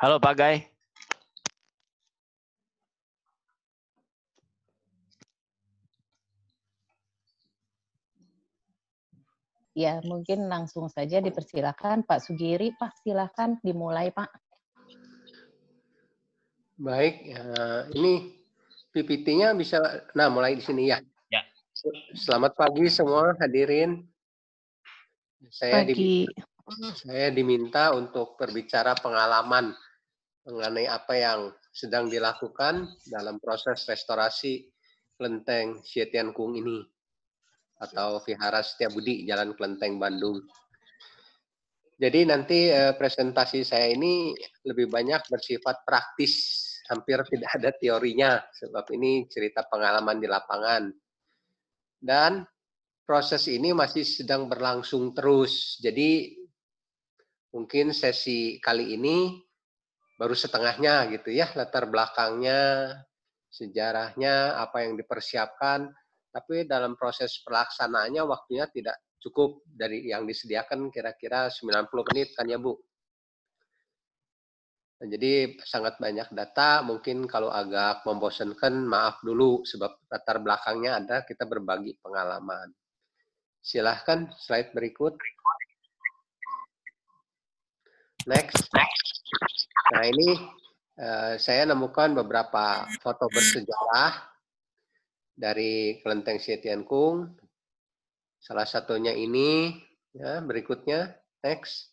Halo Pak Gai. Ya, mungkin langsung saja dipersilakan Pak Sugiri. Pak, silakan dimulai Pak. Baik, ini PPT-nya bisa, nah mulai di sini ya. Ya. Selamat pagi semua hadirin. Saya diminta untuk berbicara pengalaman mengenai apa yang sedang dilakukan dalam proses restorasi Kelenteng Sietiankung ini atau Vihara Setiabudi Jalan Kelenteng Bandung. Jadi nanti presentasi saya ini lebih banyak bersifat praktis, hampir tidak ada teorinya, sebab ini cerita pengalaman di lapangan. Dan proses ini masih sedang berlangsung terus, jadi mungkin sesi kali ini baru setengahnya gitu ya, latar belakangnya, sejarahnya, apa yang dipersiapkan, tapi dalam proses pelaksanaannya waktunya tidak cukup dari yang disediakan kira-kira 90 menit kan ya Bu? Nah, jadi sangat banyak data, mungkin kalau agak membosankan maaf dulu sebab latar belakangnya ada, kita berbagi pengalaman. Silahkan slide berikut. Next. Nah ini saya nemukan beberapa foto bersejarah dari Kelenteng Sietiankung. Salah satunya ini, ya, berikutnya, next.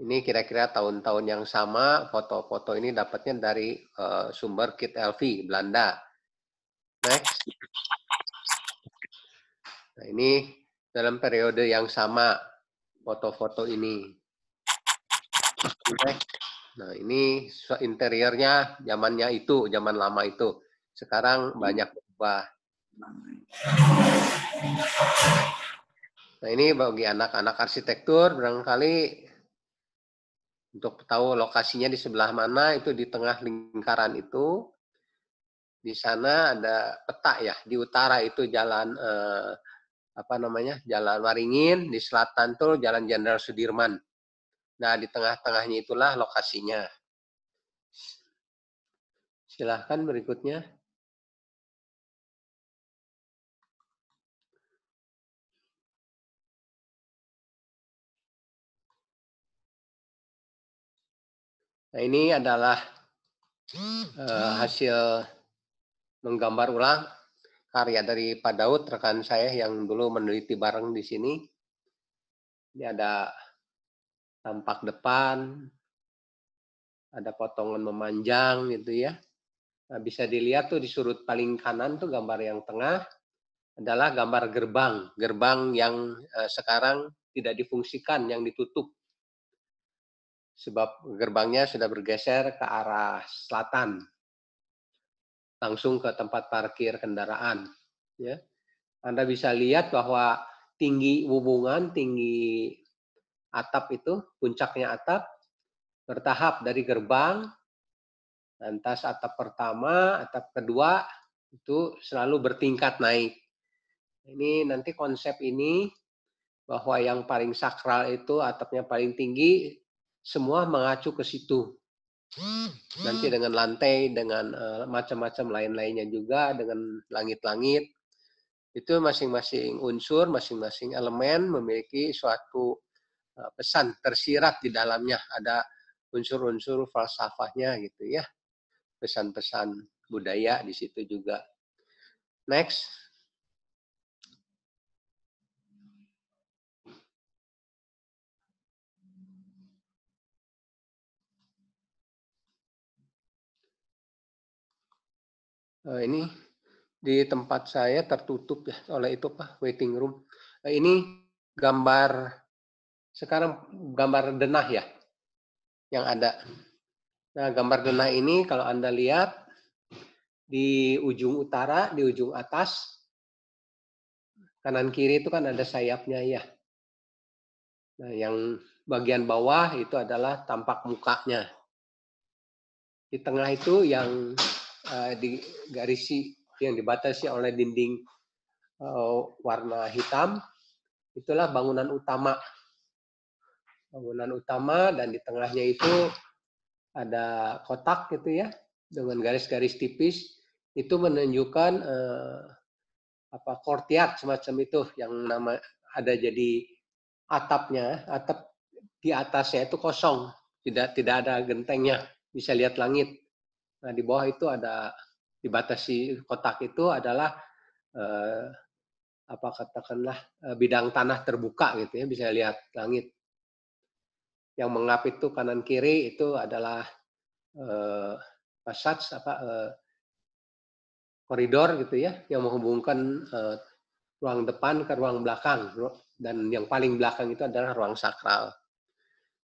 Ini kira-kira tahun-tahun yang sama, foto-foto ini dapatnya dari sumber Kit LV, Belanda. Next. Nah ini dalam periode yang sama, foto-foto ini. Next. Nah ini interiornya zamannya itu, zaman lama itu. Sekarang banyak berubah. Nah ini bagi anak-anak arsitektur barangkali untuk tahu lokasinya di sebelah mana, itu di tengah lingkaran itu. Di sana ada peta ya, di utara itu jalan Jalan Waringin, di selatan tuh Jalan Jenderal Sudirman. Nah, di tengah-tengahnya itulah lokasinya. Silahkan berikutnya. Nah, ini adalah hasil menggambar ulang karya dari Pak Daud, rekan saya yang dulu meneliti bareng di sini. Ini ada tampak depan, ada potongan memanjang gitu ya. Nah, bisa dilihat tuh di sudut paling kanan tuh gambar yang tengah adalah gambar gerbang yang sekarang tidak difungsikan, yang ditutup. Sebab gerbangnya sudah bergeser ke arah selatan, langsung ke tempat parkir kendaraan. Ya. Anda bisa lihat bahwa tinggi hubungan, tinggi atap itu, puncaknya atap, bertahap dari gerbang, lantas atap pertama, atap kedua, itu selalu bertingkat naik. Ini nanti konsep ini, bahwa yang paling sakral itu atapnya paling tinggi, semua mengacu ke situ. Nanti dengan lantai, dengan macam-macam lain-lainnya juga, dengan langit-langit, itu masing-masing unsur, masing-masing elemen memiliki suatu pesan tersirat di dalamnya. Ada unsur-unsur falsafahnya gitu ya. Pesan-pesan budaya di situ juga. Next. Ini di tempat saya tertutup ya oleh itu Pak, waiting room. Ini gambar, sekarang gambar denah ya yang ada. Nah, gambar denah ini kalau Anda lihat di ujung utara, di ujung atas, kanan kiri itu kan ada sayapnya ya. Nah, yang bagian bawah itu adalah tampak mukanya. Di tengah itu yang digarisi, yang dibatasi oleh dinding warna hitam, itulah bangunan utama. bangunan utama, dan di tengahnya itu ada kotak gitu ya, dengan garis-garis tipis. Itu menunjukkan courtyard semacam itu, yang nama ada jadi atapnya, atap di atasnya itu kosong, tidak ada gentengnya, bisa lihat langit. Nah, di bawah itu ada, dibatasi kotak itu adalah katakanlah bidang tanah terbuka gitu ya, bisa lihat langit. Yang mengap itu kanan kiri itu adalah passage koridor gitu ya, yang menghubungkan ruang depan ke ruang belakang, dan yang paling belakang itu adalah ruang sakral.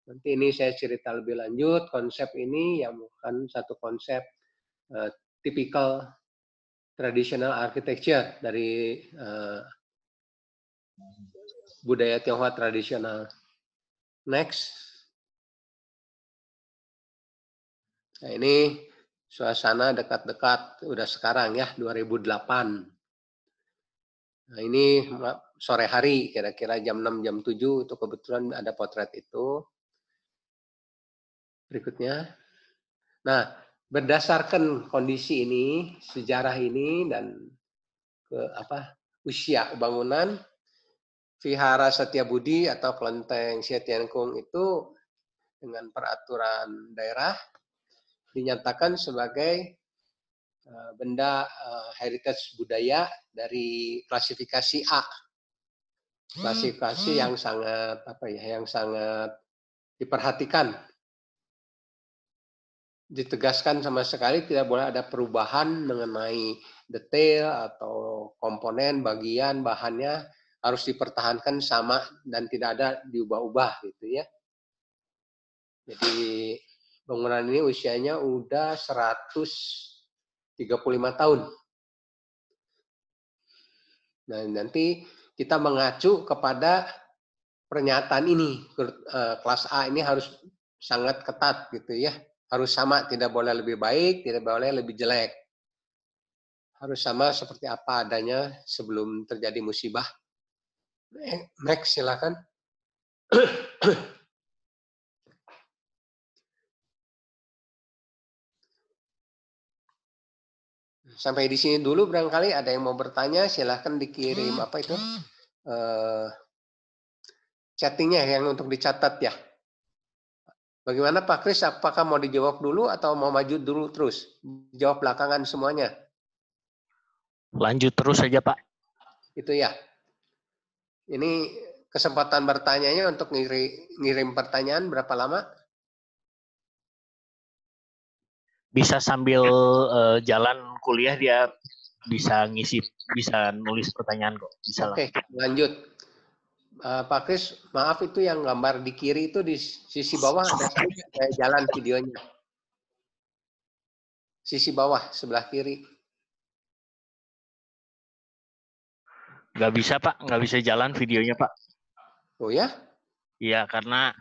Nanti ini saya cerita lebih lanjut konsep ini, yang bukan satu konsep typical traditional architecture dari budaya Tionghoa tradisional. Next. Nah, ini suasana dekat-dekat udah sekarang ya, 2008. Nah, ini sore hari, kira-kira jam 6, jam 7, itu kebetulan ada potret itu. Berikutnya. Nah, berdasarkan kondisi ini, sejarah ini, dan usia bangunan, Vihara Satyabudi atau Kelenteng Xie Tiankung itu dengan peraturan daerah dinyatakan sebagai benda heritage budaya dari klasifikasi A. Klasifikasi yang sangat yang sangat diperhatikan. Ditegaskan sama sekali tidak boleh ada perubahan mengenai detail atau komponen, bagian, bahannya harus dipertahankan sama dan tidak ada diubah-ubah gitu ya. Jadi bangunan ini usianya udah 135 tahun. Nah, nanti kita mengacu kepada pernyataan ini, kelas A ini harus sangat ketat gitu ya. Harus sama, tidak boleh lebih baik, tidak boleh lebih jelek. Harus sama seperti apa adanya sebelum terjadi musibah. Next, silakan. Sampai di sini dulu, barangkali ada yang mau bertanya, silahkan dikirim chattingnya yang untuk dicatat ya. Bagaimana Pak Kris, apakah mau dijawab dulu atau mau maju dulu terus? Jawab belakangan semuanya. Lanjut terus saja Pak. Itu ya. Ini kesempatan bertanyanya untuk ngirim pertanyaan berapa lama? Bisa sambil jalan kuliah dia bisa bisa nulis pertanyaan kok. Bisa. Oke, lanjut. Pak Kris, maaf itu yang gambar di kiri itu di sisi bawah ada saya jalan videonya. Sisi bawah sebelah kiri. Nggak bisa Pak, nggak bisa jalan videonya Pak. Oh ya? Iya, karena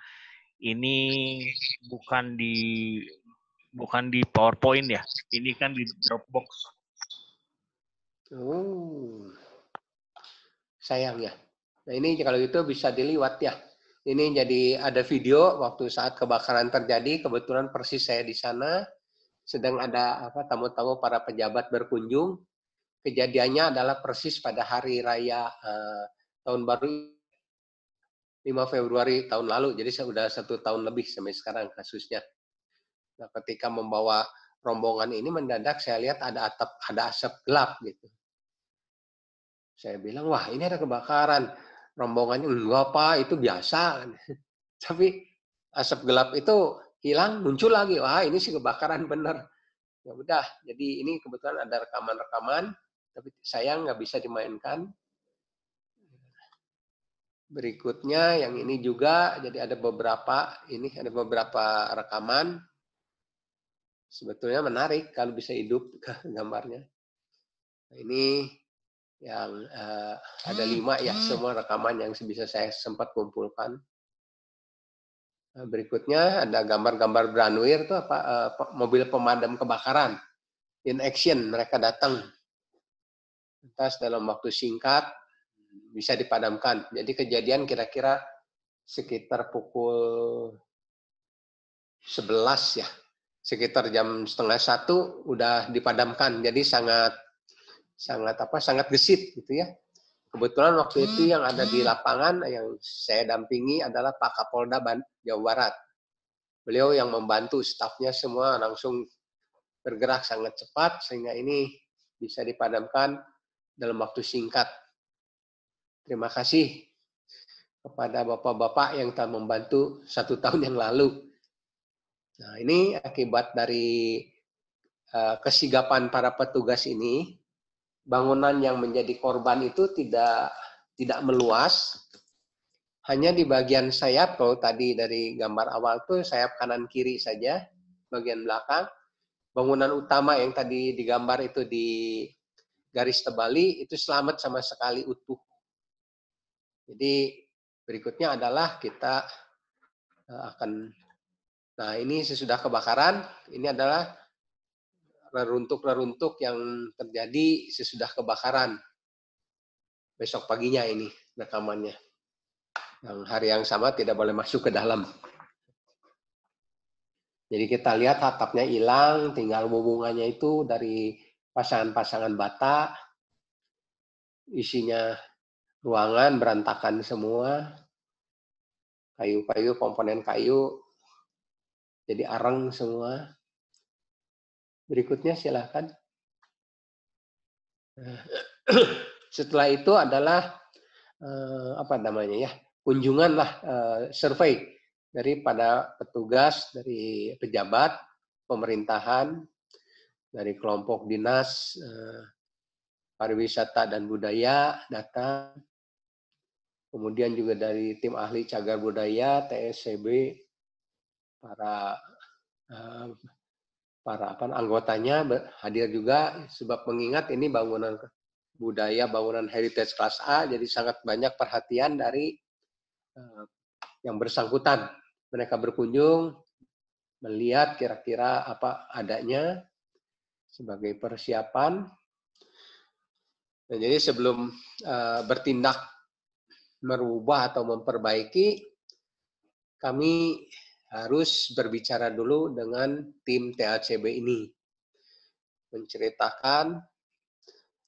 ini bukan di PowerPoint ya. Ini kan di Dropbox. Oh. Sayang ya. Nah, ini kalau gitu bisa dilihat ya. Ini jadi ada video waktu saat kebakaran terjadi, kebetulan persis saya di sana, sedang ada tamu-tamu para pejabat berkunjung. Kejadiannya adalah persis pada hari raya tahun baru 5 Februari tahun lalu, jadi sudah 1 tahun lebih sampai sekarang kasusnya. Nah, ketika membawa rombongan ini mendadak saya lihat ada asap gelap gitu. Saya bilang, wah ini ada kebakaran. Rombongannya, enggak Pak, itu biasa. Tapi asap gelap itu hilang, muncul lagi. Wah ini sih kebakaran bener. Ya udah, jadi ini kebetulan ada rekaman-rekaman, tapi sayang nggak bisa dimainkan. Berikutnya yang ini juga, jadi ada beberapa rekaman. Sebetulnya menarik kalau bisa hidup gambarnya. Nah, ini yang ada 5 ya, semua rekaman yang bisa saya sempat kumpulkan. Nah, berikutnya ada gambar-gambar Branwir itu mobil pemadam kebakaran in action, mereka datang lantas dalam waktu singkat bisa dipadamkan. Jadi kejadian kira-kira sekitar pukul 11 ya, sekitar jam setengah 1 udah dipadamkan. Jadi sangat gesit gitu ya. Kebetulan waktu itu yang ada di lapangan yang saya dampingi adalah Pak Kapolda Jawa Barat. Beliau yang membantu, stafnya semua langsung bergerak sangat cepat sehingga ini bisa dipadamkan dalam waktu singkat. Terima kasih kepada bapak-bapak yang telah membantu 1 tahun yang lalu. Nah, ini akibat dari kesigapan para petugas ini, bangunan yang menjadi korban itu tidak meluas, hanya di bagian sayap. Kalau tadi dari gambar awal tuh sayap kanan kiri saja, bagian belakang. Bangunan utama yang tadi digambar itu di garis tebali itu selamat sama sekali utuh. Jadi berikutnya adalah kita akan, nah ini sesudah kebakaran, ini adalah reruntuk-reruntuk yang terjadi sesudah kebakaran. Besok paginya ini rekamannya. Yang hari yang sama tidak boleh masuk ke dalam. Jadi kita lihat atapnya hilang, tinggal hubungannya itu dari pasangan-pasangan bata. Isinya ruangan berantakan semua. Kayu-kayu, komponen kayu. Jadi areng semua. Berikutnya silakan. Setelah itu adalah kunjungan lah, survei daripada petugas, dari pejabat pemerintahan, dari kelompok dinas pariwisata dan budaya datang, kemudian juga dari tim ahli cagar budaya TSCB, para anggotanya hadir juga, sebab mengingat ini bangunan budaya, bangunan heritage kelas A, jadi sangat banyak perhatian dari yang bersangkutan. Mereka berkunjung, melihat kira-kira apa adanya sebagai persiapan. Nah, jadi sebelum bertindak merubah atau memperbaiki, kami harus berbicara dulu dengan tim THCB ini. Menceritakan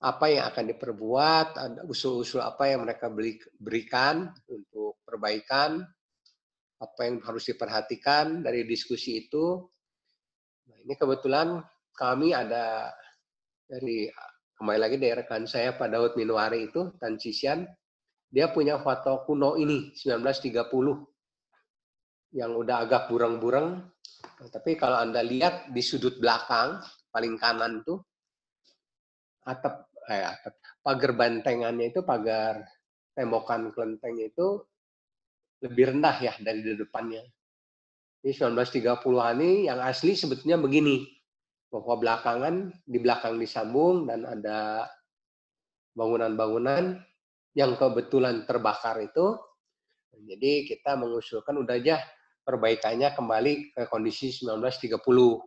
apa yang akan diperbuat, ada usul-usul apa yang mereka berikan untuk perbaikan, apa yang harus diperhatikan dari diskusi itu. Nah, ini kebetulan kami ada kembali lagi dari rekan saya Pak Daud Minuari itu, Tan Cisian, dia punya foto kuno ini, 1930, yang udah agak bureng-bureng. Tapi kalau Anda lihat di sudut belakang, paling kanan tuh, pagar bantengannya itu, pagar tembokan kelenteng itu lebih rendah ya dari di depannya. Ini 1930-an ini yang asli sebetulnya begini, bahwa di belakang disambung dan ada bangunan-bangunan yang kebetulan terbakar itu. Jadi kita mengusulkan udah aja perbaikannya kembali ke kondisi 1930.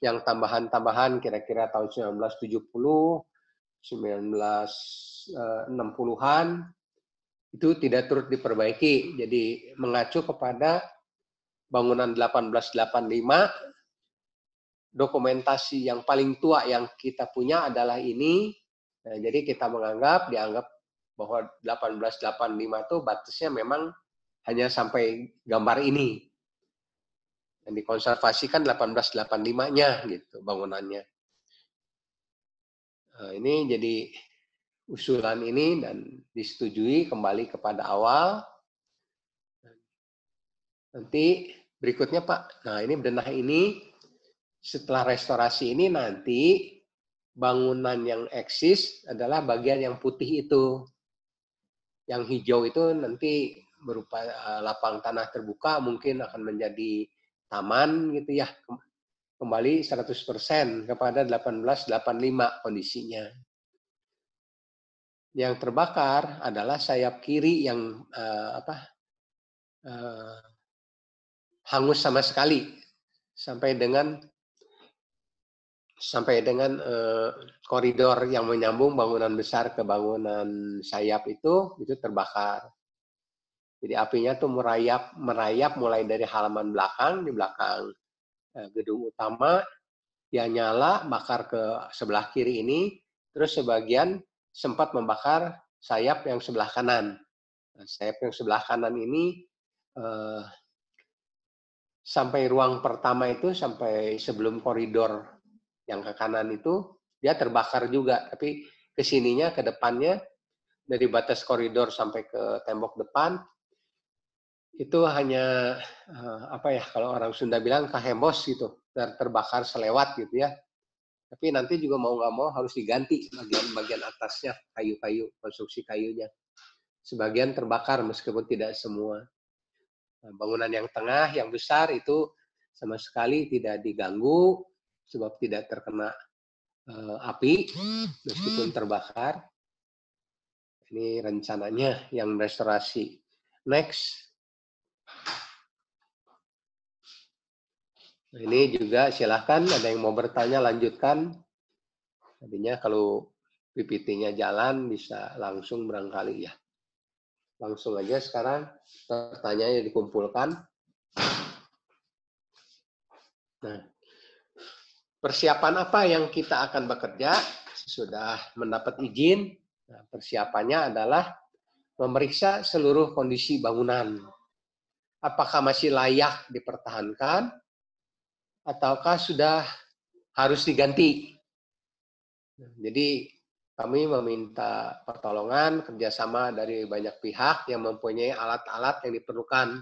Yang tambahan-tambahan kira-kira tahun 1970, 1960-an itu tidak turut diperbaiki. Jadi mengacu kepada bangunan 1885, dokumentasi yang paling tua yang kita punya adalah ini. Nah, jadi kita dianggap bahwa 1885 itu batasnya memang hanya sampai gambar ini. Dan dikonservasikan 1885-nya gitu bangunannya. Nah, ini jadi usulan ini dan disetujui kembali kepada awal. Nanti berikutnya Pak, nah ini bedenah ini setelah restorasi ini nanti bangunan yang eksis adalah bagian yang putih itu. Yang hijau itu nanti berupa lapang tanah terbuka, mungkin akan menjadi taman gitu ya. Kembali 100% kepada 1885 kondisinya. Yang terbakar adalah sayap kiri yang hangus sama sekali sampai dengan koridor yang menyambung bangunan besar ke bangunan sayap itu terbakar. Jadi apinya tuh merayap mulai dari halaman belakang, di belakang gedung utama, dia nyala, bakar ke sebelah kiri ini, terus sebagian sempat membakar sayap yang sebelah kanan. Nah, sayap yang sebelah kanan ini sampai ruang pertama itu, sampai sebelum koridor yang ke kanan itu, dia terbakar juga. Tapi kesininya, ke depannya, dari batas koridor sampai ke tembok depan, itu hanya apa ya, kalau orang Sunda bilang kahembos gitu, terbakar selewat gitu ya. Tapi nanti juga mau nggak mau harus diganti bagian atasnya, kayu-kayu, konstruksi kayunya. Sebagian terbakar meskipun tidak semua. Nah, bangunan yang tengah, yang besar itu sama sekali tidak diganggu sebab tidak terkena api meskipun terbakar. Ini rencananya yang restorasi. Next. Nah, ini juga silahkan ada yang mau bertanya, lanjutkan. Tadinya kalau PPT-nya jalan bisa langsung barangkali ya. Langsung aja sekarang pertanyaannya dikumpulkan. Nah, persiapan apa yang kita akan bekerja sudah mendapat izin? Nah, persiapannya adalah memeriksa seluruh kondisi bangunan. Apakah masih layak dipertahankan ataukah sudah harus diganti? Jadi kami meminta pertolongan kerjasama dari banyak pihak yang mempunyai alat-alat yang diperlukan.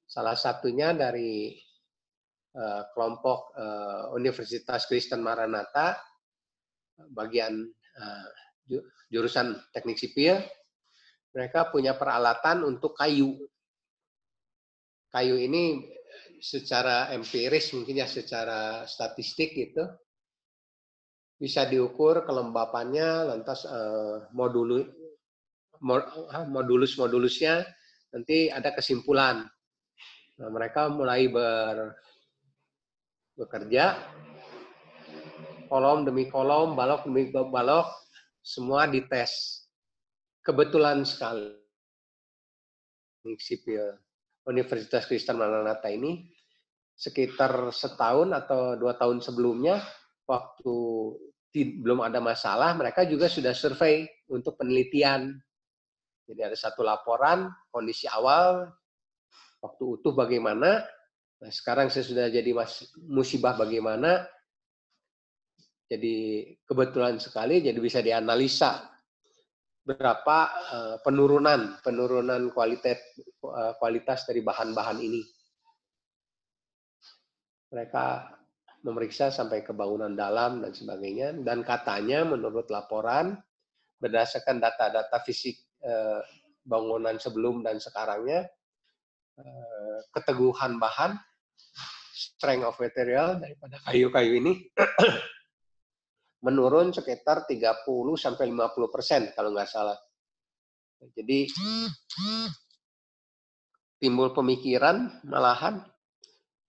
Salah satunya dari kelompok Universitas Kristen Maranatha, bagian jurusan teknik sipil. Mereka punya peralatan untuk kayu. Kayu ini secara empiris, mungkin ya secara statistik gitu, bisa diukur kelembapannya, lantas modulus-modulusnya, nanti ada kesimpulan. Nah, mereka mulai bekerja, kolom demi kolom, balok demi balok, semua dites. Kebetulan sekali, sipil Universitas Kristen Maranatha ini sekitar setahun atau 2 tahun sebelumnya, waktu belum ada masalah, mereka juga sudah survei untuk penelitian. Jadi ada satu laporan kondisi awal, waktu utuh bagaimana, nah sekarang saya sudah jadi musibah bagaimana. Jadi kebetulan sekali, jadi bisa dianalisa berapa penurunan kualitas dari bahan-bahan ini. Mereka memeriksa sampai ke bangunan dalam dan sebagainya, dan katanya menurut laporan berdasarkan data-data fisik bangunan sebelum dan sekarangnya, keteguhan bahan, strength of material daripada kayu-kayu ini menurun sekitar 30-50% kalau nggak salah. Jadi timbul pemikiran malahan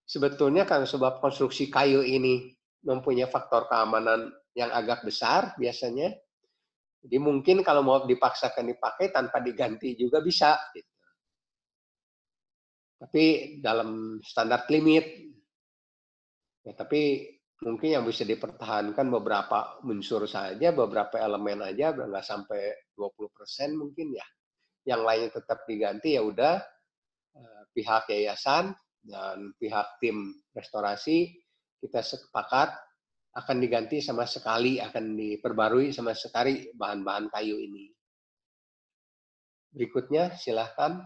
sebetulnya karena sebab konstruksi kayu ini mempunyai faktor keamanan yang agak besar biasanya. Jadi mungkin kalau mau dipaksakan dipakai tanpa diganti juga bisa. Gitu. Tapi dalam standar limit. Ya, tapi mungkin yang bisa dipertahankan beberapa unsur saja, beberapa elemen aja, nggak sampai 20% mungkin ya. Yang lainnya tetap diganti, ya udah pihak yayasan dan pihak tim restorasi kita sepakat akan diganti sama sekali, akan diperbarui sama sekali bahan-bahan kayu ini. Berikutnya silahkan.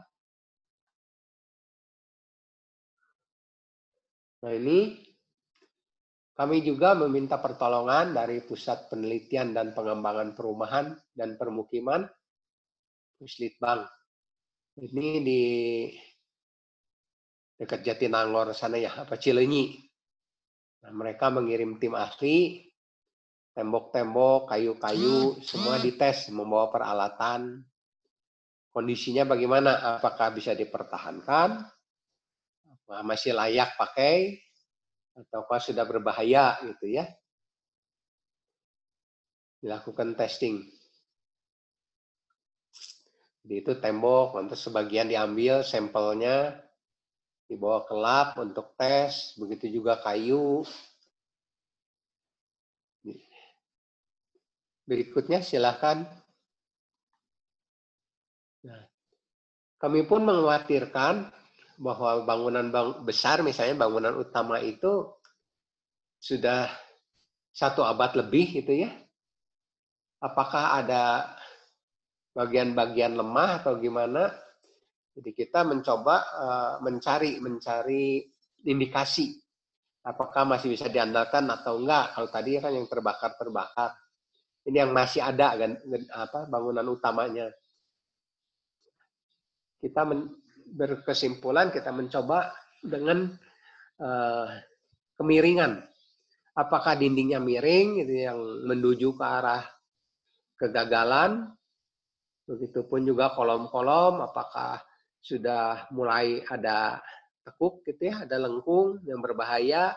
Nah ini kami juga meminta pertolongan dari Pusat Penelitian dan Pengembangan Perumahan dan Permukiman, Puslitbang. Ini di dekat Jatinangor sana ya, apa Cileunyi. Nah, mereka mengirim tim ahli, tembok-tembok, kayu-kayu, semua dites, membawa peralatan. Kondisinya bagaimana? Apakah bisa dipertahankan? Masih layak pakai? Ataukah sudah berbahaya gitu ya? Dilakukan testing. Jadi itu tembok, nanti sebagian diambil sampelnya, dibawa ke lab untuk tes, begitu juga kayu. Berikutnya silahkan. Nah, kami pun mengkhawatirkan bahwa bangunan besar, misalnya bangunan utama itu sudah 1 abad lebih gitu ya. Apakah ada bagian-bagian lemah atau gimana? Jadi kita mencoba mencari indikasi apakah masih bisa diandalkan atau enggak. Kalau tadi kan yang terbakar. Ini yang masih ada kan bangunan utamanya. Kita berkesimpulan kita mencoba dengan kemiringan. Apakah dindingnya miring itu yang menuju ke arah kegagalan. Begitupun juga kolom-kolom apakah sudah mulai ada tekuk gitu ya, ada lengkung yang berbahaya.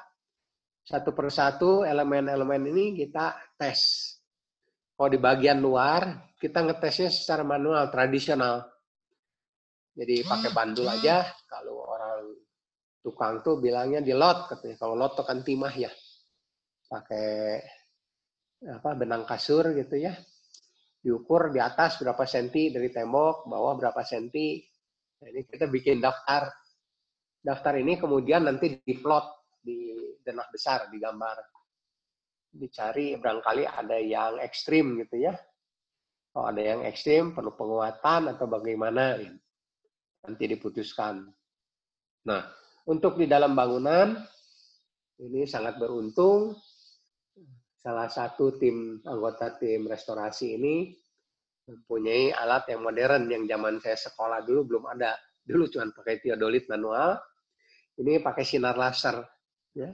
Satu persatu elemen-elemen ini kita tes. Kalau di bagian luar, kita ngetesnya secara manual, tradisional. Jadi pakai bandul aja. Kalau orang tukang tuh bilangnya di lot, katanya. Kalau lot itu kan timah ya. Pakai benang kasur gitu ya. Diukur di atas berapa senti dari tembok, bawah berapa senti. Nah, ini kita bikin daftar. Daftar ini kemudian nanti diplot di denah besar, digambar. Dicari barangkali ada yang ekstrim gitu ya. Kalau ada yang ekstrim, perlu penguatan atau bagaimana, nanti diputuskan. Nah, untuk di dalam bangunan, ini sangat beruntung, salah satu anggota tim restorasi ini mempunyai alat yang modern, yang zaman saya sekolah dulu belum ada. Dulu cuma pakai teodolit manual, ini pakai sinar laser. Ya.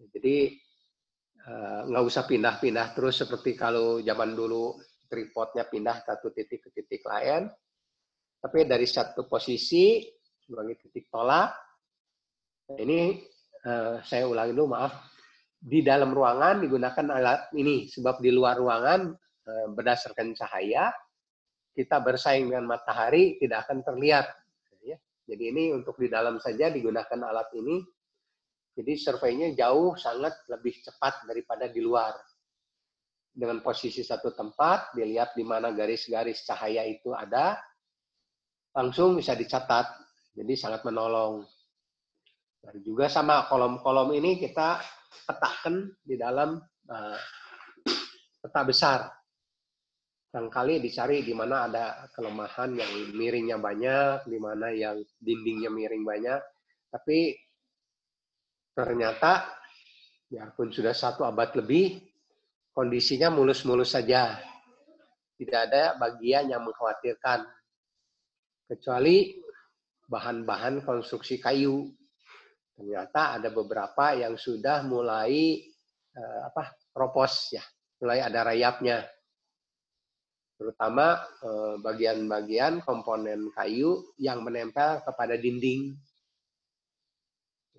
Jadi, nggak usah pindah-pindah terus seperti kalau zaman dulu tripodnya pindah satu titik ke titik lain. Tapi dari satu posisi sebagai titik tolak. Nah, ini saya ulangi dulu, maaf. Di dalam ruangan digunakan alat ini sebab di luar ruangan berdasarkan cahaya kita bersaing dengan matahari tidak akan terlihat. Jadi ini untuk di dalam saja digunakan alat ini. Jadi surveinya jauh sangat lebih cepat daripada di luar. Dengan posisi satu tempat, dilihat di mana garis-garis cahaya itu ada, langsung bisa dicatat. Jadi sangat menolong. Dan juga sama kolom-kolom ini kita petakan di dalam peta besar. Barangkali dicari di mana ada kelemahan yang miringnya banyak, di mana yang dindingnya miring banyak. Tapi ternyata, biarpun sudah 1 abad lebih, kondisinya mulus-mulus saja. Tidak ada bagian yang mengkhawatirkan. Kecuali bahan-bahan konstruksi kayu. Ternyata ada beberapa yang sudah mulai ropos ya, mulai ada rayapnya. Terutama bagian-bagian komponen kayu yang menempel kepada dinding.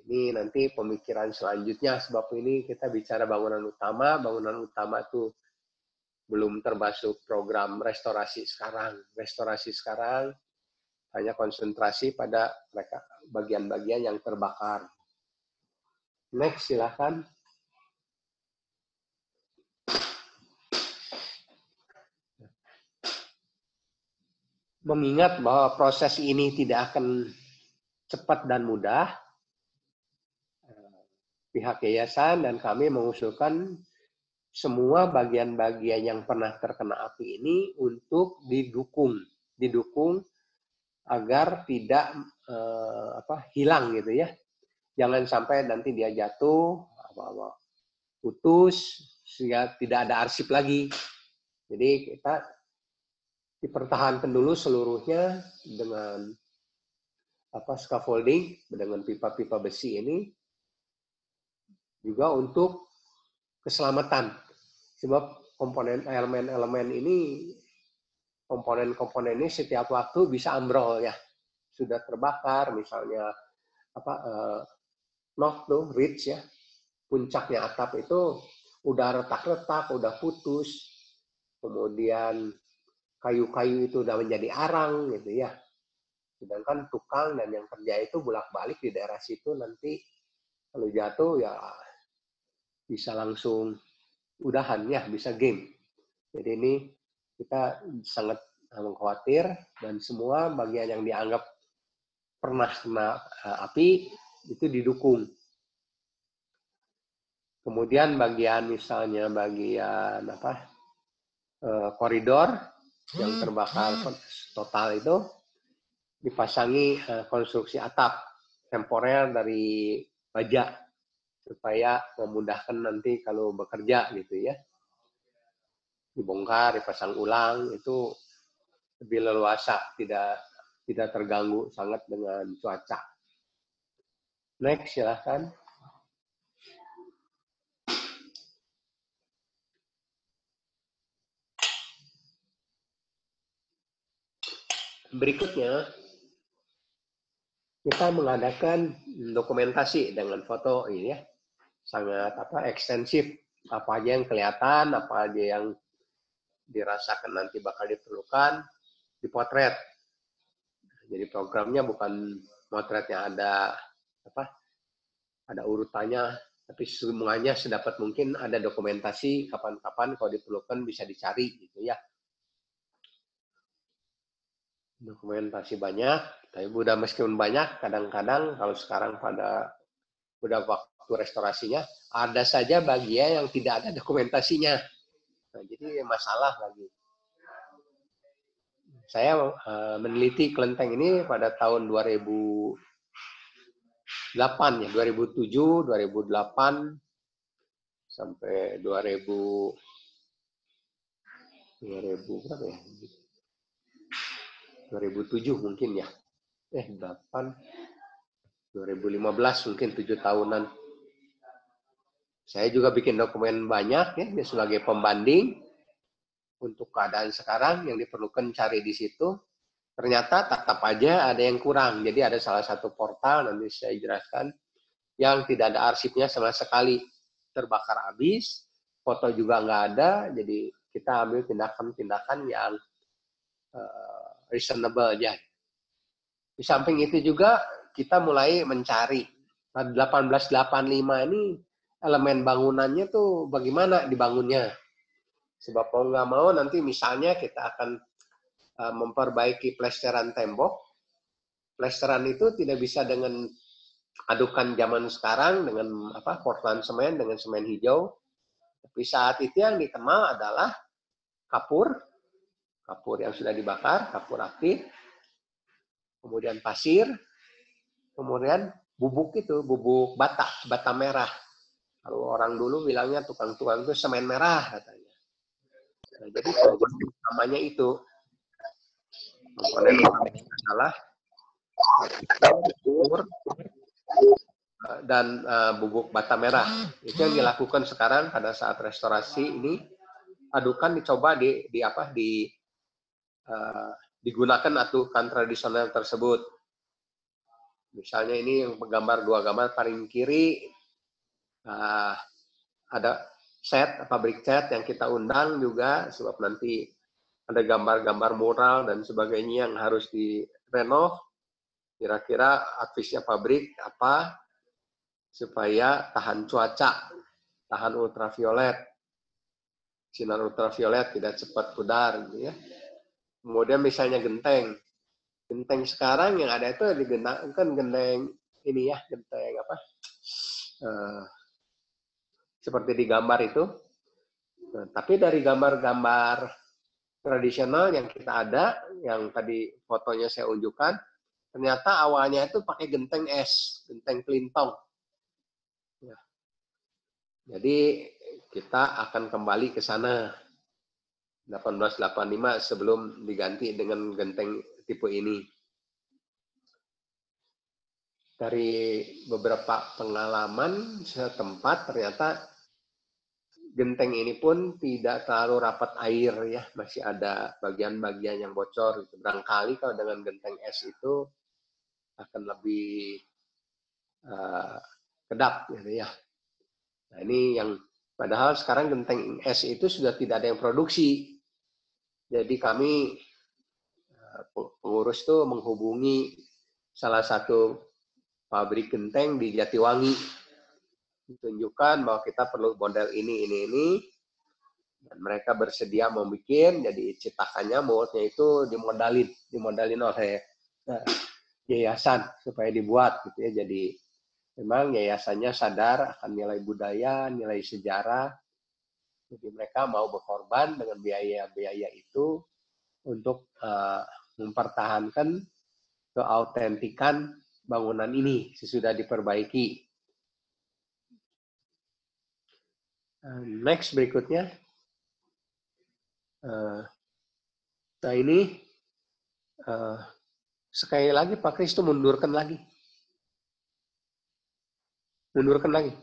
Ini nanti pemikiran selanjutnya, sebab ini kita bicara bangunan utama. Bangunan utama itu belum termasuk program restorasi sekarang. Restorasi sekarang hanya konsentrasi pada mereka bagian-bagian yang terbakar. Next, silakan. Mengingat bahwa proses ini tidak akan cepat dan mudah, pihak yayasan dan kami mengusulkan semua bagian-bagian yang pernah terkena api ini untuk didukung agar tidak hilang gitu ya. Jangan sampai nanti dia jatuh, putus, sehingga tidak ada arsip lagi. Jadi kita dipertahankan dulu seluruhnya dengan scaffolding, dengan pipa-pipa besi ini, juga untuk keselamatan. Sebab elemen-elemen ini, komponen-komponen ini setiap waktu bisa ambrol ya. Sudah terbakar, misalnya ridge ya, puncaknya atap itu udah retak-retak, udah putus, kemudian kayu-kayu itu udah menjadi arang gitu ya. Sedangkan tukang dan yang kerja itu bolak-balik di daerah situ, nanti kalau jatuh ya bisa langsung udahan ya, bisa game. Jadi ini kita sangat khawatir, dan semua bagian yang dianggap pernah kena api itu didukung. Kemudian bagian misalnya bagian koridor yang terbakar total itu dipasangi konstruksi atap temporer dari baja supaya memudahkan nanti kalau bekerja gitu ya. Dibongkar, dipasang ulang, itu lebih leluasa, tidak terganggu sangat dengan cuaca. Next, silahkan. Berikutnya, kita mengadakan dokumentasi dengan foto ini ya, sangat ekstensif. Apa aja yang kelihatan, apa aja yang dirasakan nanti bakal diperlukan, dipotret. Jadi programnya bukan motretnya ada urutannya, tapi semuanya sedapat mungkin ada dokumentasi, kapan-kapan kalau diperlukan bisa dicari gitu ya. Dokumentasi banyak, tapi udah meskipun banyak, kadang-kadang kalau sekarang udah waktu restorasinya, ada saja bagian yang tidak ada dokumentasinya. Nah, jadi masalah lagi. Saya meneliti kelenteng ini pada tahun 2008 ya, 2007, 2008 sampai 2000 berapa ya? 2007 mungkin ya. 2015 mungkin 7 tahunan. Saya juga bikin dokumen banyak ya sebagai pembanding untuk keadaan sekarang yang diperlukan cari di situ. Ternyata tetap aja ada yang kurang. Jadi ada salah satu portal, nanti saya jelaskan, yang tidak ada arsipnya sama sekali. Terbakar habis, foto juga nggak ada, jadi kita ambil tindakan-tindakan yang reasonable aja. Di samping itu juga kita mulai mencari. 1885 ini elemen bangunannya tuh bagaimana dibangunnya. Sebab mau nggak mau nanti misalnya kita akan memperbaiki plesteran tembok. Plesteran itu tidak bisa dengan adukan zaman sekarang dengan Portland semen dengan semen hijau. Tapi saat itu yang dikenal adalah kapur yang sudah dibakar, kapur aktif, kemudian pasir, kemudian bubuk bata merah. Kalau orang dulu bilangnya tukang-tukang itu semen merah katanya. Nah, jadi namanya itu komponen adalah kapur dan bubuk bata merah. Itu yang dilakukan sekarang pada saat restorasi ini. Adukan dicoba digunakan adukan tradisional tersebut. Misalnya ini yang menggambar dua gambar paling kiri ada pabrik cat yang kita undang juga sebab nanti ada gambar-gambar mural dan sebagainya yang harus direnov. Kira-kira advisnya pabrik apa supaya tahan cuaca, tahan ultraviolet. Sinar ultraviolet tidak cepat pudar gitu ya. Kemudian misalnya genteng sekarang yang ada itu digunakan genteng ini ya, genteng seperti di gambar itu. Nah, tapi dari gambar-gambar tradisional yang kita ada, yang tadi fotonya saya unjukkan, ternyata awalnya itu pakai genteng es, genteng pelintong. Ya. Jadi kita akan kembali ke sana 1885 sebelum diganti dengan genteng tipe ini. Dari beberapa pengalaman setempat ternyata genteng ini pun tidak terlalu rapat air ya, masih ada bagian-bagian yang bocor. Barangkali kalau dengan genteng es itu akan lebih kedap gitu ya. Nah ini yang padahal sekarang genteng es itu sudah tidak ada yang produksi. Jadi kami pengurus tuh menghubungi salah satu pabrik genteng di Jatiwangi, ditunjukkan bahwa kita perlu model ini, dan mereka bersedia membuat. Jadi cetakannya moldnya itu dimodalin oleh yayasan supaya dibuat gitu ya. Jadi memang yayasannya sadar akan nilai budaya, nilai sejarah. Jadi mereka mau berkorban dengan biaya-biaya itu untuk mempertahankan keautentikan bangunan ini sesudah diperbaiki. Next berikutnya. Nah ini sekali lagi Pak Kris itu mundurkan lagi.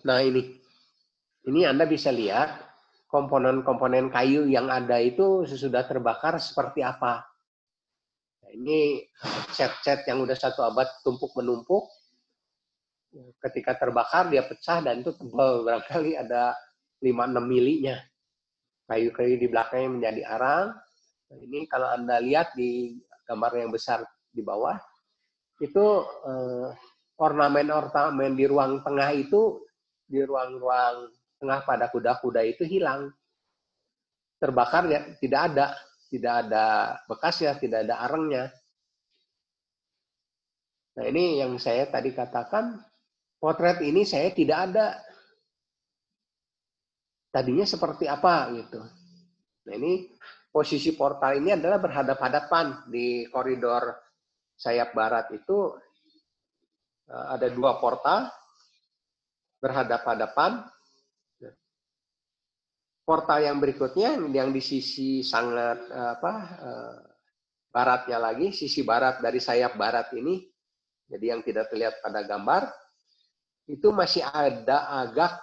Nah ini Anda bisa lihat komponen-komponen kayu yang ada itu sesudah terbakar seperti apa. Nah, ini cat-cat yang udah 1 abad tumpuk menumpuk. Ketika terbakar dia pecah dan itu tebal, barangkali ada 5-6 milinya. Kayu-kayu di belakangnya menjadi arang. Nah, ini kalau Anda lihat di gambar yang besar di bawah, itu ornamen-ornamen di ruang tengah itu, di ruang-ruang tengah pada kuda-kuda itu hilang. Terbakar ya, tidak ada bekasnya, tidak ada arangnya. Nah ini yang saya tadi katakan, potret ini saya tidak ada. Tadinya seperti apa gitu. Nah ini posisi portal ini adalah berhadap-hadapan di koridor sayap barat itu ada 2 portal berhadap-hadapan. Portal yang berikutnya yang di sisi sangat baratnya lagi, sisi barat dari sayap barat ini, jadi yang tidak terlihat pada gambar, itu masih ada agak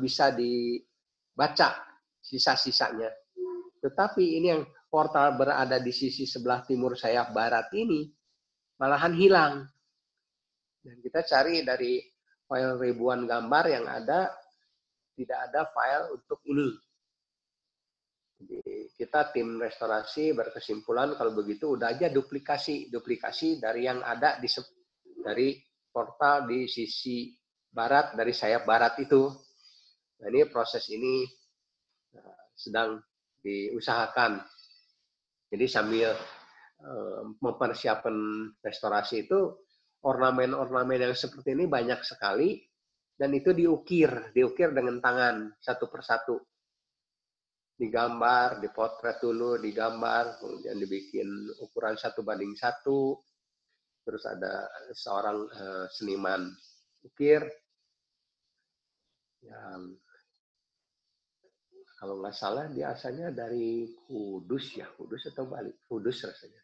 bisa dibaca sisa-sisanya. Tetapi ini yang portal berada di sisi sebelah timur sayap barat ini malahan hilang. Dan kita cari dari file ribuan gambar yang ada, tidak ada file untuk ini. Jadi kita tim restorasi berkesimpulan kalau begitu udah aja duplikasi dari yang ada dari portal di sisi barat dari sayap barat itu. Nah ini proses ini sedang diusahakan. Jadi sambil mempersiapkan restorasi itu ornamen-ornamen yang seperti ini banyak sekali dan itu diukir dengan tangan satu persatu. Digambar, dipotret dulu, digambar, kemudian dibikin ukuran 1:1. Terus ada seorang seniman ukir yang kalau nggak salah dia asalnya dari Kudus atau Bali, Kudus rasanya.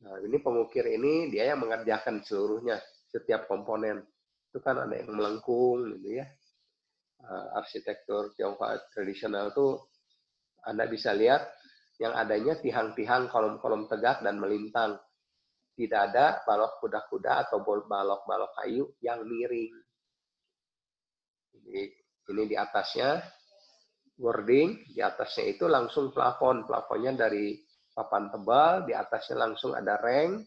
Nah ini pengukir ini dia yang mengerjakan seluruhnya, setiap komponen. Itu kan ada yang melengkung gitu ya. Arsitektur Tionghoa tradisional tuh Anda bisa lihat yang adanya tihang-tihang kolom-kolom tegak dan melintang. Tidak ada balok kuda-kuda atau balok-balok kayu yang miring. Jadi ini di atasnya wording, di atasnya itu langsung plafon. Plafonnya dari papan tebal, di atasnya langsung ada reng,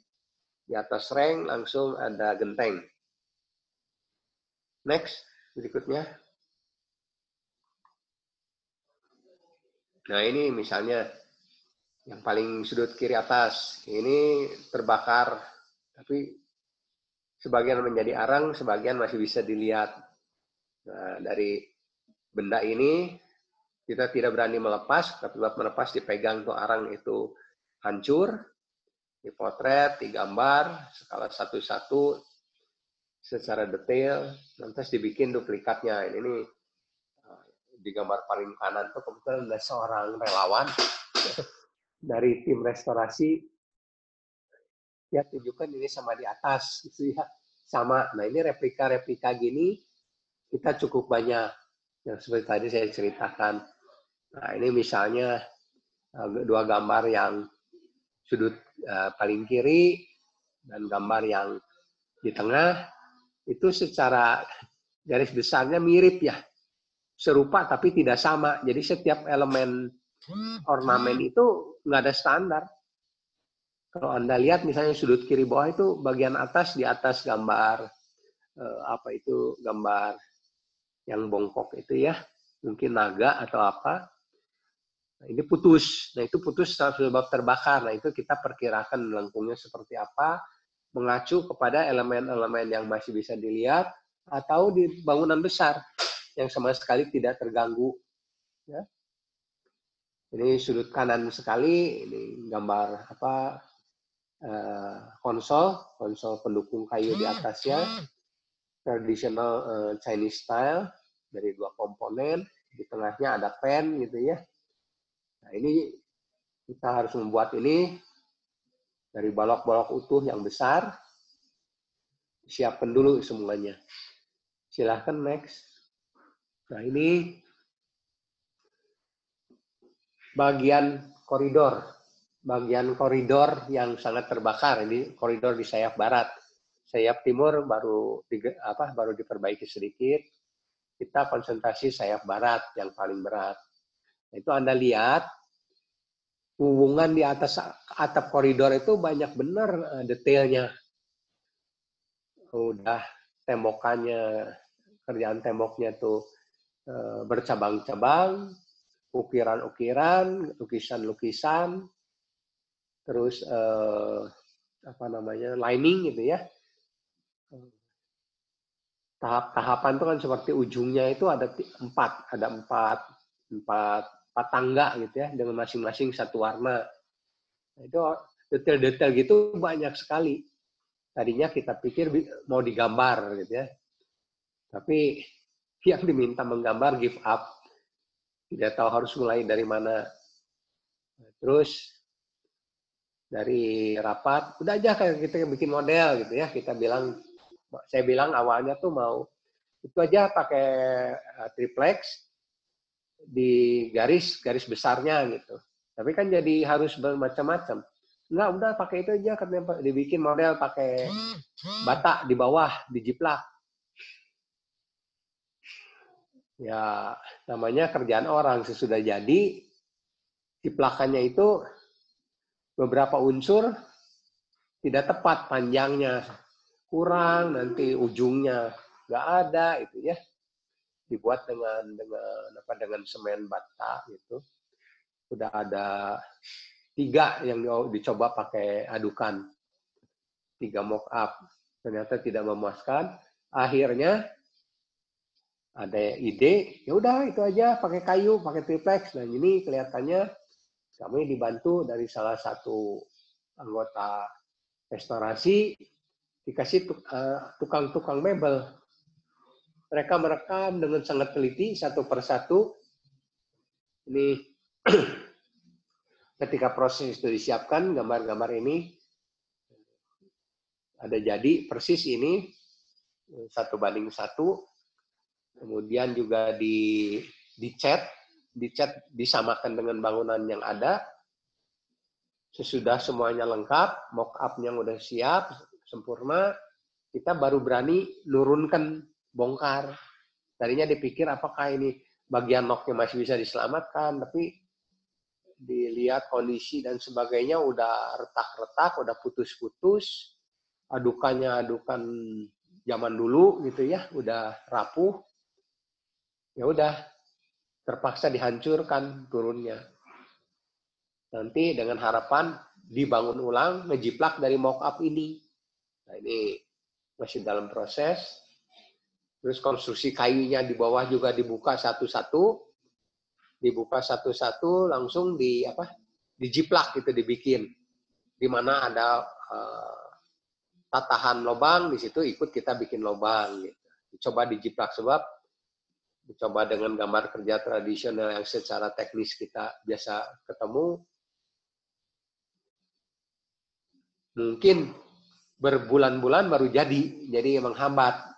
di atas reng langsung ada genteng. Next, berikutnya. Nah ini misalnya yang paling sudut kiri atas, ini terbakar, tapi sebagian menjadi arang, sebagian masih bisa dilihat. Nah, dari benda ini kita tidak berani melepas, tapi melepas dipegang tuh arang itu hancur, dipotret, digambar, skala 1:1 secara detail, lantas dibikin duplikatnya. Ini di gambar paling kanan tuh kebetulan ada seorang relawan dari tim restorasi. Ya tunjukkan ini sama di atas gitu ya, sama. Nah ini replika gini kita cukup banyak yang seperti tadi saya ceritakan. Nah ini misalnya 2 gambar yang sudut paling kiri dan gambar yang di tengah itu secara garis besarnya mirip ya, serupa tapi tidak sama. Jadi setiap elemen ornamen itu nggak ada standar. Kalau Anda lihat misalnya sudut kiri bawah itu bagian atas, di atas gambar apa itu, gambar yang bongkok itu ya, mungkin naga atau apa. Nah, ini putus. Nah, itu putus sebab terbakar. Nah, itu kita perkirakan lengkungnya seperti apa, mengacu kepada elemen-elemen yang masih bisa dilihat atau di bangunan besar yang sama sekali tidak terganggu. Ya. Ini sudut kanan sekali, ini gambar apa, konsol pendukung kayu di atasnya, traditional Chinese style dari 2 komponen, di tengahnya ada pen gitu ya. Nah, ini kita harus membuat ini dari balok-balok utuh yang besar. Siapkan dulu semuanya. Silahkan next. Nah, ini bagian koridor. Bagian koridor yang sangat terbakar. Ini koridor di sayap barat. Sayap timur baru diperbaiki sedikit. Kita konsentrasi sayap barat yang paling berat. Itu Anda lihat hubungan di atas atap koridor itu banyak benar detailnya. Udah tembokannya, kerjaan temboknya tuh bercabang-cabang, ukiran-ukiran, lukisan-lukisan, terus lining gitu ya. Tahap-tahapan itu kan seperti ujungnya itu ada empat tangga gitu ya, dengan masing-masing satu warna. Nah, itu detail-detail gitu banyak sekali. Tadinya kita pikir mau digambar gitu ya, tapi yang diminta menggambar give up, tidak tahu harus mulai dari mana. Terus dari rapat, udah aja kayak kita bikin model gitu ya. Saya bilang awalnya tuh mau itu aja pakai triplex di garis besarnya gitu. Tapi kan jadi harus bermacam-macam. Enggak, udah pakai itu aja, katanya dibikin model pakai bata di bawah, dijiplak. Ya, namanya kerjaan orang. Sesudah jadi, jiplakannya itu beberapa unsur tidak tepat panjangnya. Kurang, nanti ujungnya nggak ada, itu ya. Dibuat dengan semen bata gitu. Udah ada 3 yang dicoba pakai adukan, 3 mock up, ternyata tidak memuaskan. Akhirnya ada ide, ya udah itu aja pakai kayu, pakai triplex. Dan ini kelihatannya kami dibantu dari salah satu anggota restorasi, dikasih tukang-tukang mebel. Mereka merekam dengan sangat teliti satu persatu. Ini ketika proses itu disiapkan, gambar-gambar ini ada jadi persis ini 1:1. Kemudian juga dicat disamakan dengan bangunan yang ada. Sesudah semuanya lengkap, mock up-nya udah siap, sempurna, kita baru berani nurunkan, bongkar. Tadinya dipikir apakah ini bagian lock-nya masih bisa diselamatkan, tapi dilihat kondisi dan sebagainya udah retak-retak, udah putus-putus, adukannya adukan zaman dulu gitu ya, udah rapuh. Ya udah, terpaksa dihancurkan turunnya. Nanti dengan harapan dibangun ulang, ngejiplak dari mock up ini. Nah, ini masih dalam proses. Terus konstruksi kayunya di bawah juga dibuka satu-satu. Dibuka satu-satu, langsung dijiplak gitu, dibikin. Di mana ada tatahan lubang, di situ ikut kita bikin lubang. Gitu. Coba dijiplak, sebab dicoba dengan gambar kerja tradisional yang secara teknis kita biasa ketemu, mungkin berbulan-bulan baru jadi menghambat.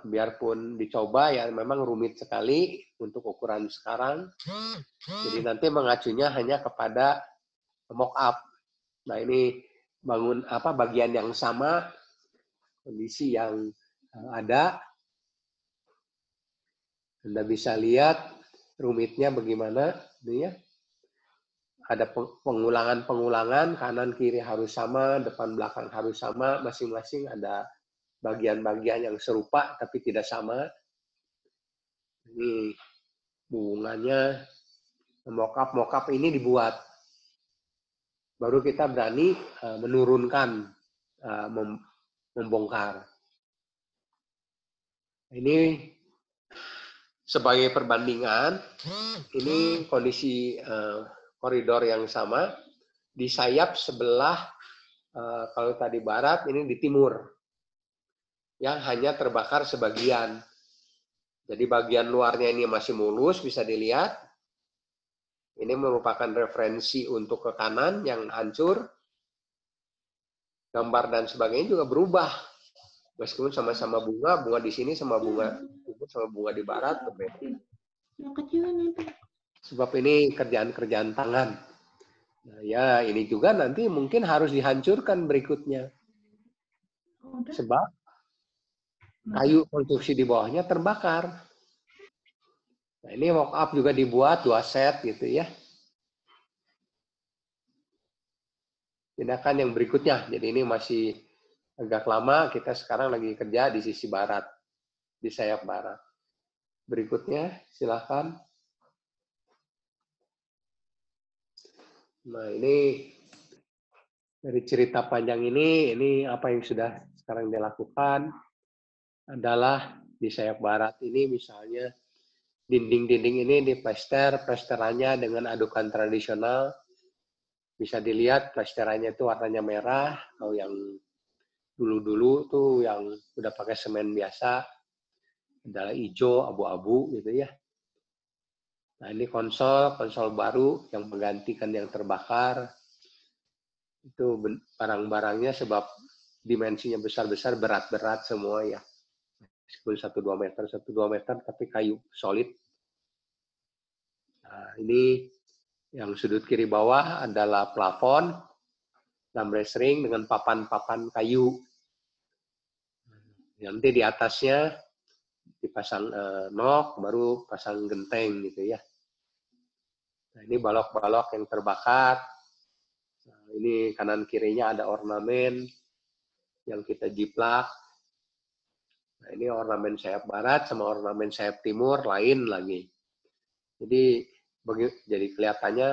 Biarpun dicoba ya memang rumit sekali untuk ukuran sekarang. Jadi nanti mengacunya hanya kepada mock up. Nah, ini bagian yang sama, kondisi yang ada. Anda bisa lihat rumitnya bagaimana, ini ya. ada pengulangan, kanan kiri harus sama, depan belakang harus sama, masing-masing ada bagian-bagian yang serupa tapi tidak sama. Ini hubungannya, mock-up ini dibuat. Baru kita berani menurunkan, membongkar. Ini sebagai perbandingan, ini kondisi koridor yang sama, di sayap sebelah, kalau tadi barat, ini di timur, yang hanya terbakar sebagian. Jadi bagian luarnya ini masih mulus, bisa dilihat. Ini merupakan referensi untuk ke kanan yang hancur. Gambar dan sebagainya juga berubah. Meskipun sama-sama bunga di sini sama bunga di barat berbeda. Sebab ini kerjaan-kerjaan tangan. Nah, ya ini juga nanti mungkin harus dihancurkan berikutnya. Sebab kayu konstruksi di bawahnya terbakar. Nah, ini mock-up juga dibuat 2 set gitu ya. Tindakan yang berikutnya. Jadi ini masih agak lama, kita sekarang lagi kerja di sisi barat, di sayap barat. Berikutnya, silakan. Nah, ini dari cerita panjang ini apa yang sudah sekarang dilakukan adalah di sayap barat ini misalnya dinding-dinding ini plesterannya dengan adukan tradisional. Bisa dilihat plesterannya itu warnanya merah, kalau yang dulu-dulu tuh yang udah pakai semen biasa adalah hijau, abu-abu gitu ya. Nah ini konsol baru yang menggantikan yang terbakar. Itu barang-barangnya sebab dimensinya besar-besar, berat-berat semua ya. Meskipun 1-2 meter, tapi kayu solid. Nah ini yang sudut kiri bawah adalah plafon, lambrès ring dengan papan-papan kayu. Nanti di atasnya dipasang nok, baru pasang genteng gitu ya. Nah, ini balok-balok yang terbakar. Nah, ini kanan kirinya ada ornamen yang kita jiplak. Nah, ini ornamen sayap barat sama ornamen sayap timur lain lagi. Jadi kelihatannya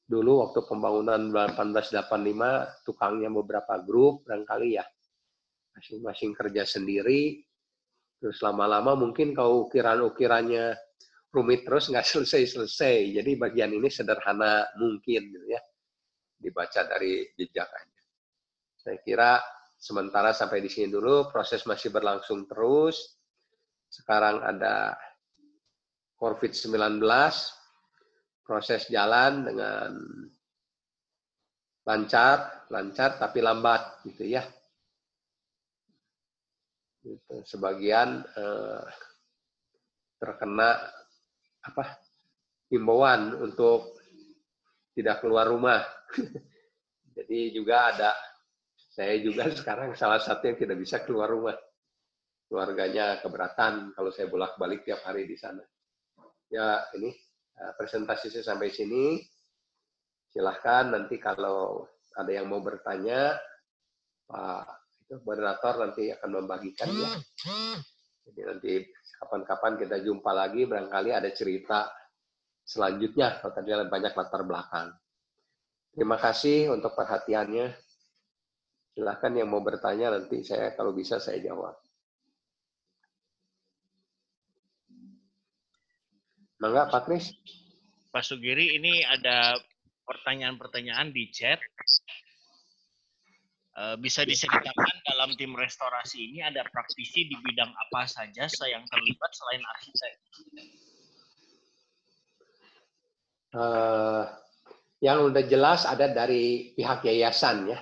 dulu waktu pembangunan 1885 tukangnya beberapa grup barangkali ya. Masing-masing kerja sendiri. Terus lama-lama mungkin kalau ukiran-ukirannya rumit terus nggak selesai-selesai. Jadi bagian ini sederhana mungkin gitu ya. Dibaca dari jejakannya. Saya kira sementara sampai di sini dulu, proses masih berlangsung terus. Sekarang ada COVID-19, proses jalan dengan lancar tapi lambat gitu ya. Gitu. Sebagian terkena himbauan untuk tidak keluar rumah. Jadi juga saya juga sekarang salah satu yang tidak bisa keluar rumah. Keluarganya keberatan kalau saya bolak-balik tiap hari di sana. Ya ini presentasi saya sampai sini. Silahkan nanti kalau ada yang mau bertanya, Pak moderator nanti akan membagikannya. Jadi nanti kapan-kapan kita jumpa lagi, barangkali ada cerita selanjutnya, kalau tadi banyak latar belakang. Terima kasih untuk perhatiannya. Silahkan yang mau bertanya, nanti saya kalau bisa saya jawab. Mangga, Pak Kris. Pak Sugiri, ini ada pertanyaan-pertanyaan di chat. Bisa diceritakan dalam tim restorasi ini ada praktisi di bidang apa saja yang terlibat selain arsitek? Yang udah jelas ada dari pihak yayasan ya.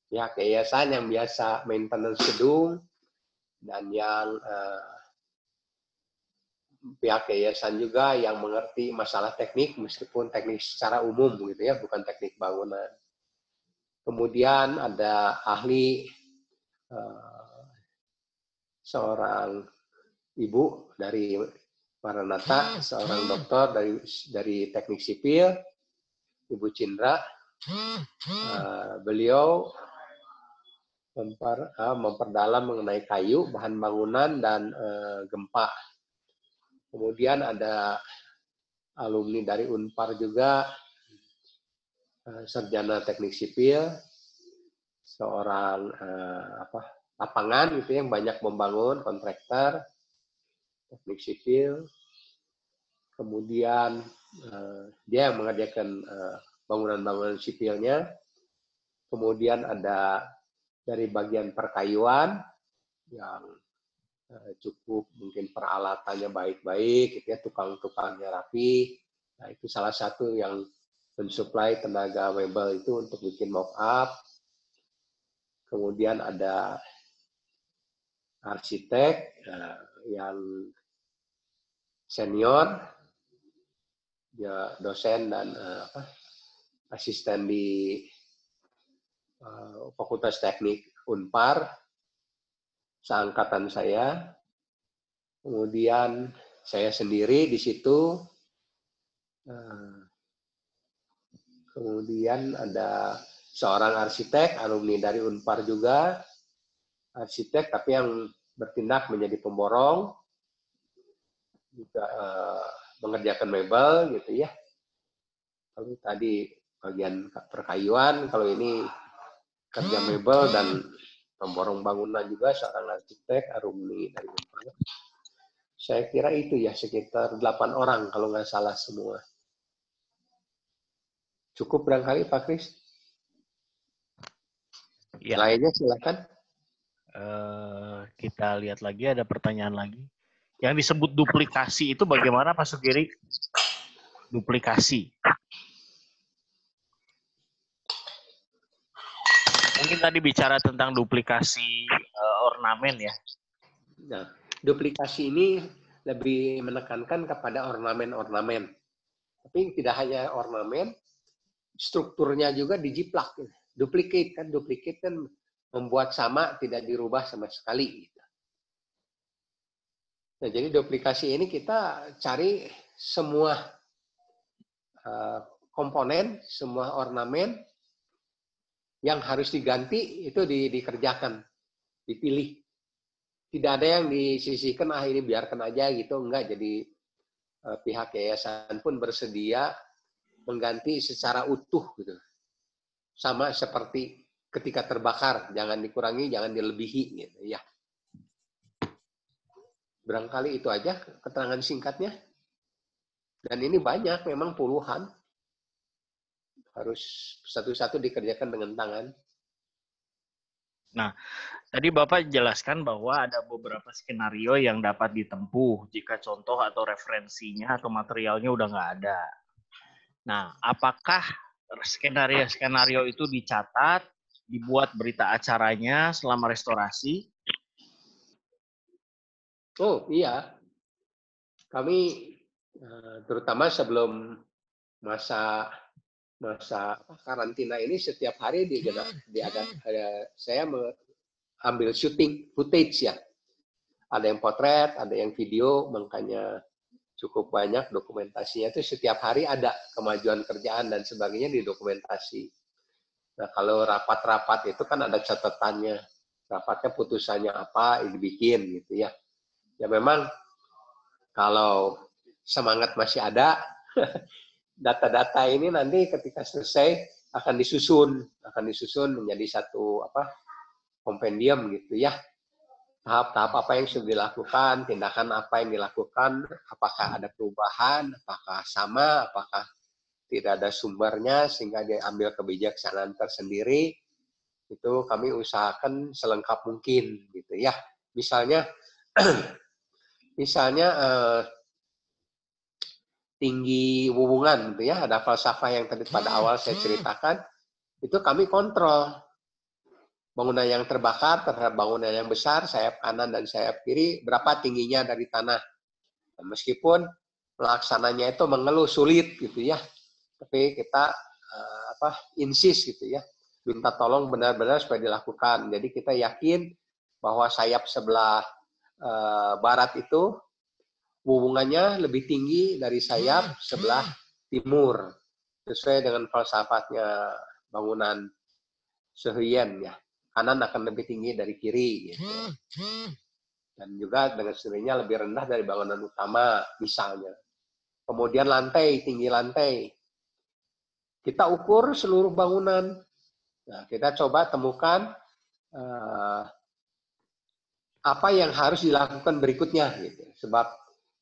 Pihak yayasan yang biasa maintenance gedung dan yang pihak yayasan juga yang mengerti masalah teknik meskipun teknik secara umum gitu ya, bukan teknik bangunan. Kemudian ada ahli seorang ibu dari Maranatha, seorang dokter dari teknik sipil, Ibu Cindra. Beliau memperdalam mengenai kayu, bahan bangunan, dan gempa. Kemudian ada alumni dari Unpar juga, sarjana teknik sipil, seorang lapangan gitu yang banyak membangun, kontraktor, teknik sipil. Kemudian dia yang mengerjakan bangunan-bangunan sipilnya. Kemudian ada dari bagian perkayuan yang cukup mungkin peralatannya baik-baik, gitu ya, tukang-tukangnya rapi. Nah, itu salah satu yang mensuplai tenaga mebel itu untuk bikin mock-up. Kemudian ada arsitek yang senior, dia dosen dan asisten di Fakultas Teknik Unpar, seangkatan saya. Kemudian saya sendiri di situ. Kemudian ada seorang arsitek, alumni dari Unpar juga, arsitek tapi yang bertindak menjadi pemborong, juga mengerjakan mebel gitu ya. Kalau tadi bagian perkayuan, kalau ini kerja mebel dan pemborong bangunan juga, seorang arsitek, alumni dari Unpar. Saya kira itu ya, sekitar 8 orang kalau nggak salah semua. Cukup barangkali Pak Kris? Ya. Lainnya silakan. Kita lihat lagi, ada pertanyaan lagi. Yang disebut duplikasi itu bagaimana Pak Sugiri? Duplikasi. Mungkin tadi bicara tentang duplikasi ornamen ya. Nah, duplikasi ini lebih menekankan kepada ornamen-ornamen. Tapi tidak hanya ornamen, strukturnya juga dijiplak. Duplicate kan membuat sama, tidak dirubah sama sekali. Nah, jadi duplikasi ini kita cari semua komponen, semua ornamen yang harus diganti itu dikerjakan, dipilih. Tidak ada yang disisihkan, ini biarkan aja gitu, enggak. Jadi pihak yayasan pun bersedia mengganti secara utuh gitu. Sama seperti ketika terbakar, jangan dikurangi, jangan dilebihi gitu ya. Barangkali itu aja keterangan singkatnya. Dan ini banyak, memang puluhan. Harus satu-satu dikerjakan dengan tangan. Nah, tadi Bapak jelaskan bahwa ada beberapa skenario yang dapat ditempuh jika contoh atau referensinya atau materialnya udah nggak ada. Nah, apakah skenario-skenario itu dicatat, dibuat berita acaranya selama restorasi? Oh iya, kami terutama sebelum masa karantina ini, setiap hari saya ambil syuting footage ya. Ada yang potret, ada yang video, makanya cukup banyak dokumentasinya. Itu setiap hari ada kemajuan kerjaan dan sebagainya didokumentasi. Nah, kalau rapat-rapat itu kan ada catatannya. Rapatnya putusannya apa, dibikin gitu ya. Ya memang kalau semangat masih ada, data-data ini nanti ketika selesai akan disusun menjadi satu kompendium gitu ya. Tahap-tahap apa yang sudah dilakukan, tindakan apa yang dilakukan, apakah ada perubahan, apakah sama, apakah tidak ada sumbernya sehingga diambil kebijaksanaan tersendiri. Itu kami usahakan selengkap mungkin gitu ya. Misalnya tinggi hubungan gitu ya, ada falsafah yang tadi pada awal saya ceritakan, itu kami kontrol bangunan yang terbakar terhadap bangunan yang besar, sayap kanan dan sayap kiri, berapa tingginya dari tanah. Nah, meskipun pelaksananya itu mengeluh sulit gitu ya, tapi kita insist gitu ya, minta tolong benar-benar supaya dilakukan. Jadi kita yakin bahwa sayap sebelah barat itu hubungannya lebih tinggi dari sayap sebelah timur. sesuai dengan falsafatnya bangunan Sehuyen ya. Kanan akan lebih tinggi dari kiri gitu. Dan juga dengan sendirinya lebih rendah dari bangunan utama misalnya. Kemudian lantai, tinggi lantai. Kita ukur seluruh bangunan. Nah, kita coba temukan apa yang harus dilakukan berikutnya gitu. Sebab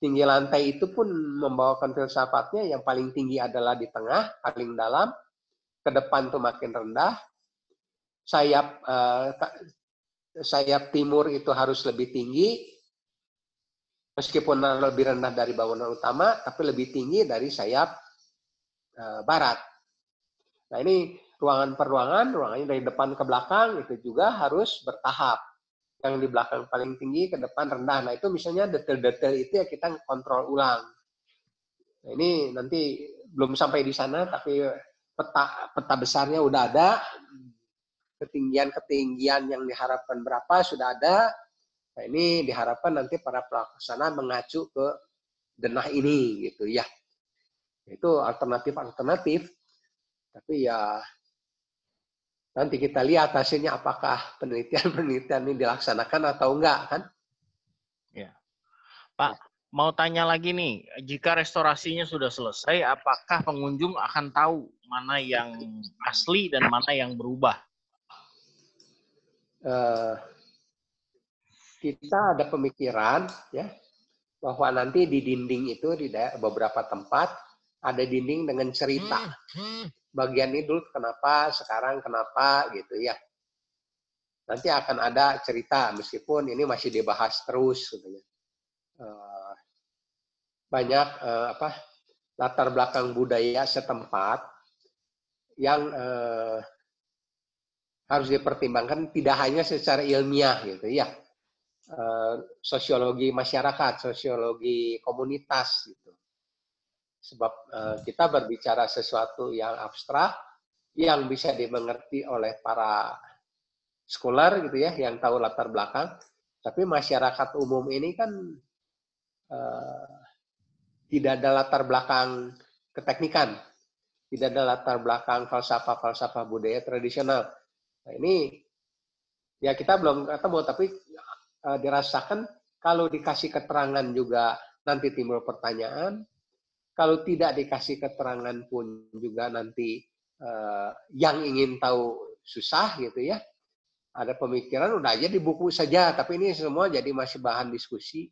tinggi lantai itu pun membawakan filsafatnya yang paling tinggi adalah di tengah, paling dalam, ke depan tuh makin rendah. Sayap timur itu harus lebih tinggi, meskipun lebih rendah dari bangunan utama, tapi lebih tinggi dari sayap barat. Nah ini ruangan per ruangan, ruangannya dari depan ke belakang itu juga harus bertahap. Yang di belakang paling tinggi, ke depan rendah. Nah itu misalnya detail-detail itu ya kita kontrol ulang. Nah, ini nanti belum sampai di sana, tapi peta besarnya udah ada. Ketinggian yang diharapkan berapa sudah ada. Nah ini diharapkan nanti para pelaksana mengacu ke denah ini gitu ya. Itu alternatif. Tapi ya nanti kita lihat hasilnya apakah penelitian ini dilaksanakan atau enggak kan? Ya. Pak, mau tanya lagi nih, jika restorasinya sudah selesai, apakah pengunjung akan tahu mana yang asli dan mana yang berubah? Kita ada pemikiran ya bahwa nanti di dinding itu di beberapa tempat ada dinding dengan cerita. Bagian ini dulu kenapa, sekarang kenapa gitu ya. Nanti akan ada cerita meskipun ini masih dibahas terus gitu ya. Banyak latar belakang budaya setempat yang harus dipertimbangkan tidak hanya secara ilmiah gitu ya. Sosiologi masyarakat, sosiologi komunitas gitu. Sebab kita berbicara sesuatu yang abstrak, yang bisa dimengerti oleh para scholar gitu ya, yang tahu latar belakang. Tapi masyarakat umum ini kan tidak ada latar belakang keteknikan, tidak ada latar belakang falsafah budaya tradisional. Nah ini ya kita belum ketemu, tapi dirasakan kalau dikasih keterangan juga nanti timbul pertanyaan. Kalau tidak dikasih keterangan pun juga nanti yang ingin tahu susah gitu ya. Ada pemikiran udah aja di buku saja, tapi ini semua jadi masih bahan diskusi.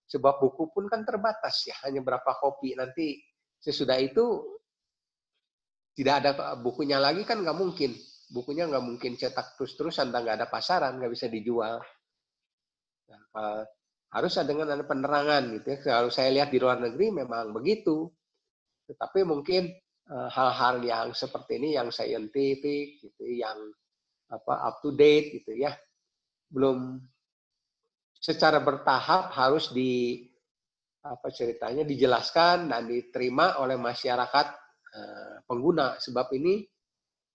Sebab buku pun kan terbatas ya, hanya berapa kopi. Nanti sesudah itu tidak ada bukunya lagi kan nggak mungkin. Bukunya nggak mungkin cetak terus-terusan, nggak ada pasaran, nggak bisa dijual. Nah, harus dengan ada penerangan gitu ya. Kalau saya lihat di luar negeri memang begitu. Tetapi mungkin hal-hal yang seperti ini yang scientific gitu, yang up to date gitu ya, belum secara bertahap harus ceritanya dijelaskan dan diterima oleh masyarakat pengguna. Sebab ini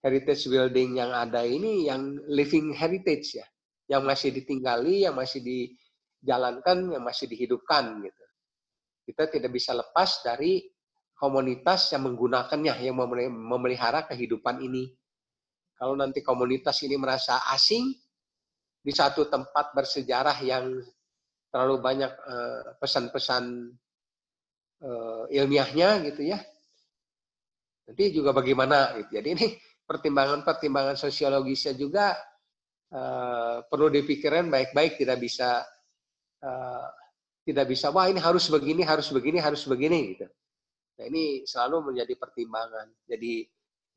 heritage building yang ada ini yang living heritage ya, yang masih ditinggali, yang masih dijalankan, yang masih dihidupkan gitu. Kita tidak bisa lepas dari komunitas yang menggunakannya, yang memelihara kehidupan ini. Kalau nanti komunitas ini merasa asing di satu tempat bersejarah yang terlalu banyak pesan-pesan ilmiahnya gitu ya, nanti juga bagaimana gitu. Jadi ini pertimbangan sosiologisnya juga perlu dipikirkan baik-baik, tidak bisa wah ini harus begini gitu. Nah ini selalu menjadi pertimbangan. Jadi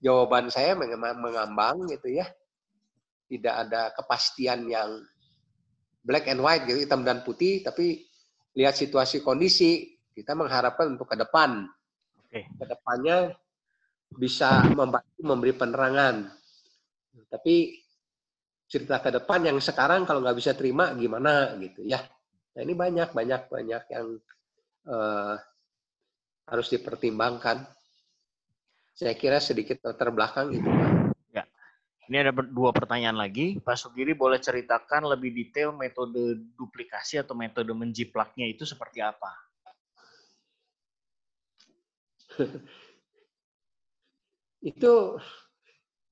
jawaban saya mengambang gitu ya. Tidak ada kepastian yang black and white gitu, hitam dan putih, tapi lihat situasi kondisi, kita mengharapkan untuk ke depan. Ke depannya bisa membantu memberi penerangan. Tapi cerita ke depan yang sekarang kalau nggak bisa terima gimana gitu ya. Nah ini banyak yang harus dipertimbangkan. Saya kira sedikit terbelakang itu, Pak. Ya. Ini ada dua pertanyaan lagi. Pak Sugiri boleh ceritakan lebih detail metode duplikasi atau metode menjiplaknya itu seperti apa? Itu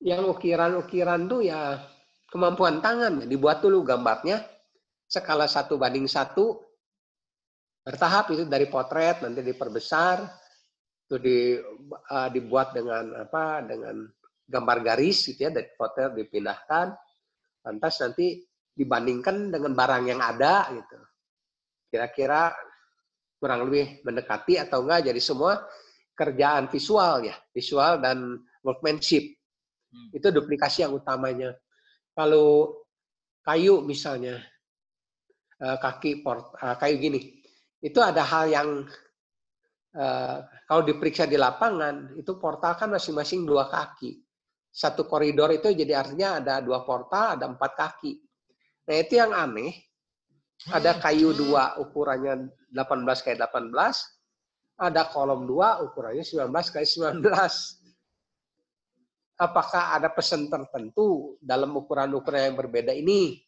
yang ukiran-ukiran tuh ya kemampuan tangan. Dibuat dulu gambarnya skala 1:1 bertahap, itu dari potret nanti diperbesar, itu dibuat dengan dengan gambar garis gitu ya, dari potret dipindahkan, lantas nanti dibandingkan dengan barang yang ada gitu. Kira-kira kurang lebih mendekati atau enggak, jadi semua kerjaan visual ya, visual dan workmanship. Itu duplikasi yang utamanya. Kalau kayu misalnya, kayu gini, itu ada hal yang kalau diperiksa di lapangan, itu portal kan masing-masing 2 kaki. Satu koridor itu jadi artinya ada 2 portal, ada 4 kaki. Nah itu yang aneh, ada kayu 2 ukurannya 18x18, ada kolom 2 ukurannya 19x19. Apakah ada pesan tertentu dalam ukuran-ukuran yang berbeda ini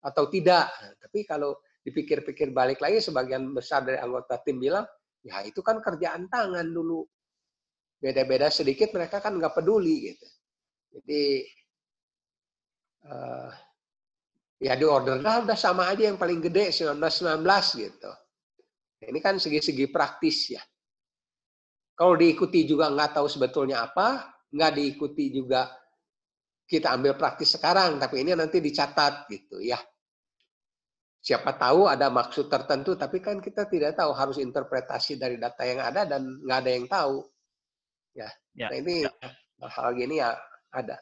atau tidak? Tapi kalau dipikir-pikir balik lagi, sebagian besar dari anggota tim bilang, ya itu kan kerjaan tangan dulu. Beda-beda sedikit mereka kan nggak peduli gitu. Jadi ya di order udah sama aja, yang paling gede 19-19 gitu. Ini kan segi-segi praktis ya. Kalau diikuti juga nggak tahu sebetulnya apa, nggak diikuti juga kita ambil praktis sekarang, tapi ini nanti dicatat gitu ya. Siapa tahu ada maksud tertentu, tapi kan kita tidak tahu, harus interpretasi dari data yang ada dan nggak ada yang tahu. Ya, nah ini hal gini ya ada.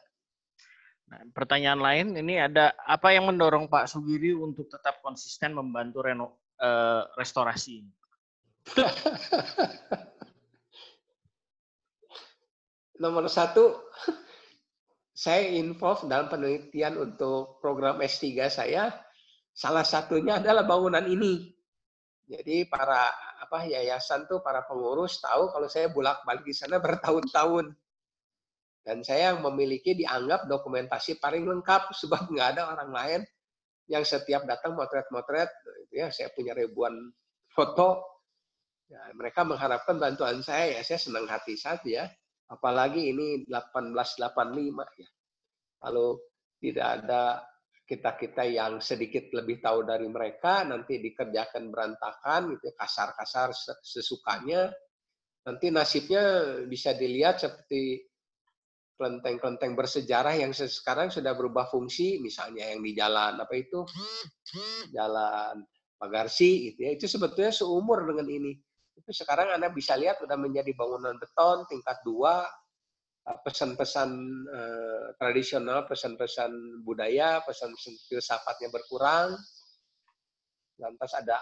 Nah, pertanyaan lain, ini ada apa yang mendorong Pak Sugiri untuk tetap konsisten membantu restorasi? Nomor 1, saya involve dalam penelitian untuk program S3 saya. Salah satunya adalah bangunan ini. Jadi para yayasan tuh, para pengurus tahu kalau saya bolak-balik di sana bertahun-tahun. Dan saya yang memiliki dianggap dokumentasi paling lengkap, sebab nggak ada orang lain yang setiap datang motret-motret. Ya, saya punya ribuan foto. Ya, mereka mengharapkan bantuan saya, ya saya senang hati saja. Apalagi ini 1885 ya. Kalau tidak ada kita-kita yang sedikit lebih tahu dari mereka, nanti dikerjakan berantakan, gitu, kasar-kasar sesukanya. Nanti nasibnya bisa dilihat seperti kelenteng-kelenteng bersejarah yang sekarang sudah berubah fungsi, misalnya yang di jalan Jalan Pagarsi, gitu ya. Itu sebetulnya seumur dengan ini. Itu sekarang Anda bisa lihat sudah menjadi bangunan beton tingkat 2, pesan-pesan tradisional, pesan-pesan budaya, pesan-pesan filsafatnya berkurang. Lantas ada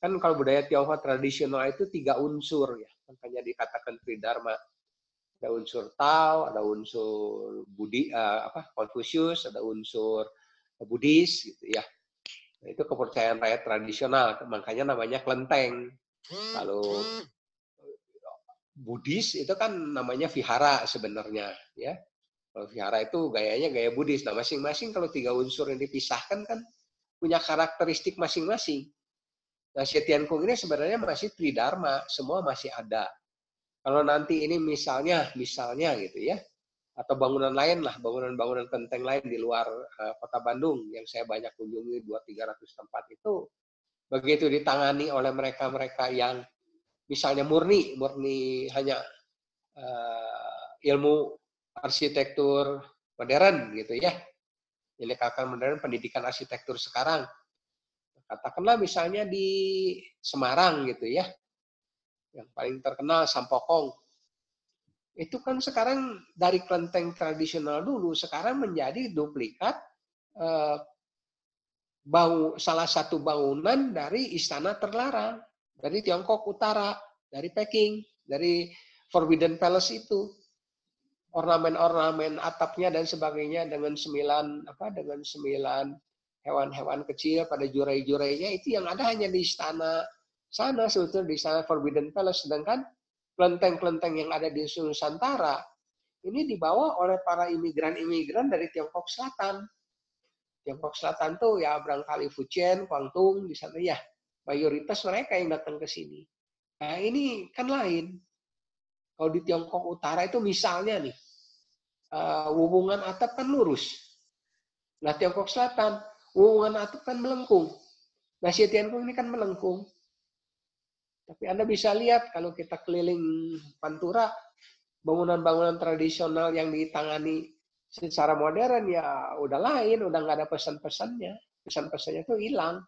kan kalau budaya Tionghoa tradisional itu 3 unsur ya, makanya dikatakan Tridharma. Ada unsur Tao, ada unsur Konfusius, ada unsur Buddhis gitu ya. Nah, itu kepercayaan rakyat tradisional, makanya namanya kelenteng. Kalau Buddhis itu kan namanya vihara sebenarnya ya. Kalau vihara itu gayanya gaya Buddhis. Nah, masing-masing kalau 3 unsur yang dipisahkan kan punya karakteristik masing-masing. Nah, Tiankong ini sebenarnya masih Tridharma, semua masih ada. Kalau nanti ini misalnya gitu ya, atau bangunan lain lah, bangunan-bangunan kelenteng lain di luar kota Bandung yang saya banyak kunjungi, 200-300 tempat itu, begitu ditangani oleh mereka-mereka yang misalnya murni hanya ilmu arsitektur modern gitu ya, ini kakak modern pendidikan arsitektur sekarang, katakanlah misalnya di Semarang gitu ya, yang paling terkenal Sampokong. Itu kan sekarang dari kelenteng tradisional dulu, sekarang menjadi duplikat salah satu bangunan dari istana terlarang, dari Tiongkok Utara, dari Peking, dari Forbidden Palace itu. Ornamen-ornamen atapnya dan sebagainya dengan 9 hewan-hewan kecil pada jurai-jurainya, itu yang ada hanya di istana sana, sebetulnya di istana Forbidden Palace. Sedangkan kelenteng-kelenteng yang ada di Nusantara ini dibawa oleh para imigran-imigran dari Tiongkok Selatan. Tiongkok Selatan tuh ya barangkali Fujian, Guangdong di sana ya, mayoritas mereka yang datang ke sini. Nah ini kan lain. Kalau di Tiongkok Utara itu misalnya nih, hubungan atap kan lurus. Nah, Tiongkok Selatan, hubungan atap kan melengkung. Nah, si Tiongkok ini kan melengkung. Tapi Anda bisa lihat kalau kita keliling Pantura, bangunan-bangunan tradisional yang ditangani secara modern ya udah lain, udah nggak ada pesan-pesannya. Pesan-pesannya itu hilang.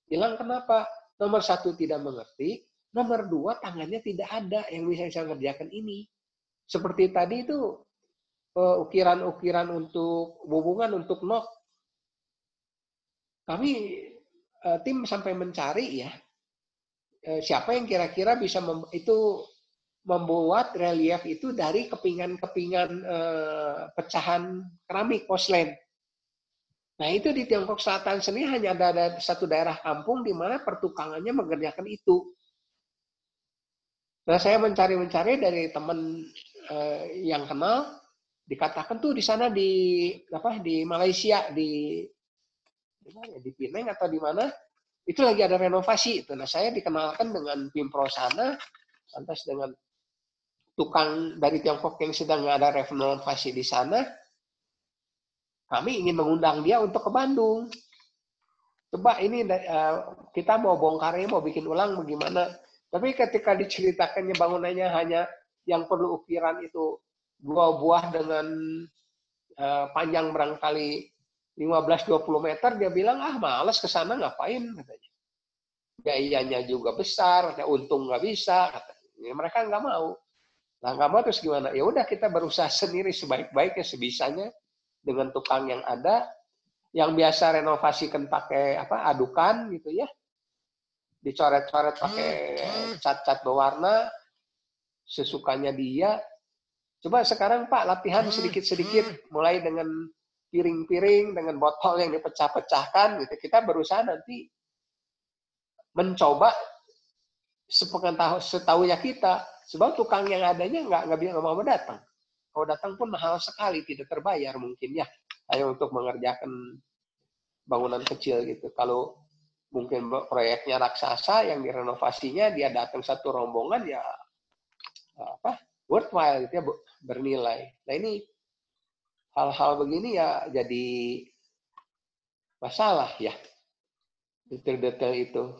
Hilang kenapa? Nomor satu tidak mengerti, nomor dua tangannya tidak ada yang bisa mengerjakan ini. Seperti tadi itu ukiran-ukiran untuk hubungan untuk nok. Kami tim sampai mencari ya siapa yang kira-kira bisa membuat relief itu dari kepingan-kepingan pecahan keramik porselen. Nah itu di Tiongkok Selatan sendiri hanya ada satu daerah kampung di mana pertukangannya mengerjakan itu. Nah saya mencari dari teman yang kenal, dikatakan tuh di sana di Malaysia di Penang atau di mana itu lagi ada renovasi itu. Nah saya dikenalkan dengan Pimpro sana, lantas dengan tukang dari Tiongkok yang sedang ada renovasi di sana. Kami ingin mengundang dia untuk ke Bandung. Coba ini kita mau bongkarnya, mau bikin ulang bagaimana. Tapi ketika diceritakannya bangunannya hanya yang perlu ukiran itu 2 buah dengan panjang barangkali 15-20 meter, dia bilang, males ke sana ngapain, katanya. Biayanya juga besar, untung nggak bisa, katanya. Mereka nggak mau. Nah nggak mau terus gimana? Ya udah kita berusaha sendiri sebaik-baiknya, sebisanya, dengan tukang yang ada, yang biasa renovasikan pakai adukan gitu ya, dicoret-coret pakai cat-cat berwarna sesukanya dia. Coba sekarang Pak latihan sedikit-sedikit, mulai dengan piring-piring, dengan botol yang dipecah-pecahkan gitu. Kita berusaha nanti mencoba setahunya kita, sebab tukang yang adanya nggak mau datang. Kalau datang pun mahal sekali, tidak terbayar mungkin ya, hanya untuk mengerjakan bangunan kecil gitu. Kalau mungkin proyeknya raksasa yang direnovasinya, dia datang satu rombongan ya worthwhile gitu ya, bernilai. Nah ini hal-hal begini ya jadi masalah ya, detail-detail itu.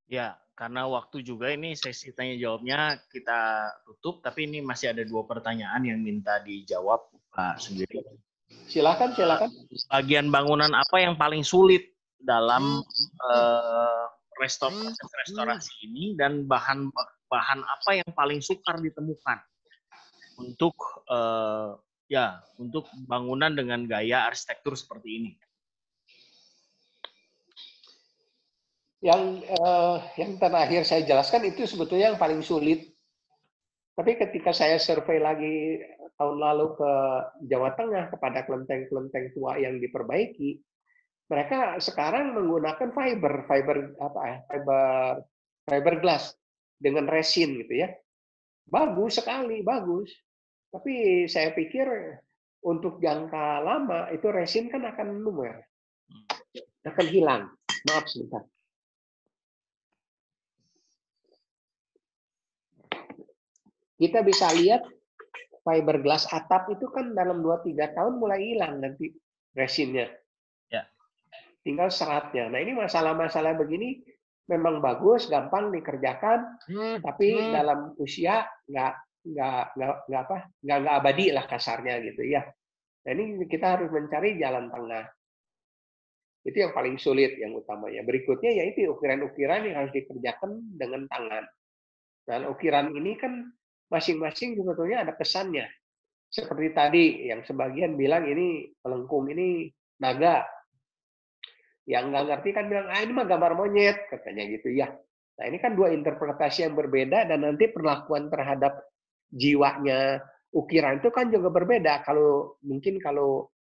Ya, karena waktu juga ini sesi tanya jawabnya kita tutup, tapi ini masih ada 2 pertanyaan yang minta dijawab Pak Sugiri. Silakan. Bagian bangunan apa yang paling sulit dalam proses restorasi ini, dan bahan apa yang paling sukar ditemukan untuk untuk bangunan dengan gaya arsitektur seperti ini? Yang terakhir saya jelaskan itu sebetulnya yang paling sulit. Tapi ketika saya survei lagi tahun lalu ke Jawa Tengah kepada kelenteng-kelenteng tua yang diperbaiki, mereka sekarang menggunakan fiberglass dengan resin gitu ya. Bagus sekali, bagus. Tapi saya pikir untuk jangka lama itu resin kan akan lumer, akan hilang. Maaf sebentar. Kita bisa lihat fiberglass atap itu kan dalam 2-3 tahun mulai hilang nanti resinnya. Ya. Tinggal seratnya. Nah ini masalah-masalah begini memang bagus, gampang dikerjakan, tapi dalam usia nggak abadi lah kasarnya gitu ya. Nah ini kita harus mencari jalan tengah. Itu yang paling sulit, yang utamanya. Berikutnya yaitu ukiran-ukiran yang harus dikerjakan dengan tangan. Dan ukiran ini kan masing-masing sebetulnya ada pesannya. Seperti tadi, yang sebagian bilang ini melengkung, ini naga. Yang nggak ngerti kan bilang, ini mah gambar monyet, katanya gitu ya. Nah ini kan 2 interpretasi yang berbeda, dan nanti perlakuan terhadap jiwanya ukiran itu kan juga berbeda. Mungkin kalau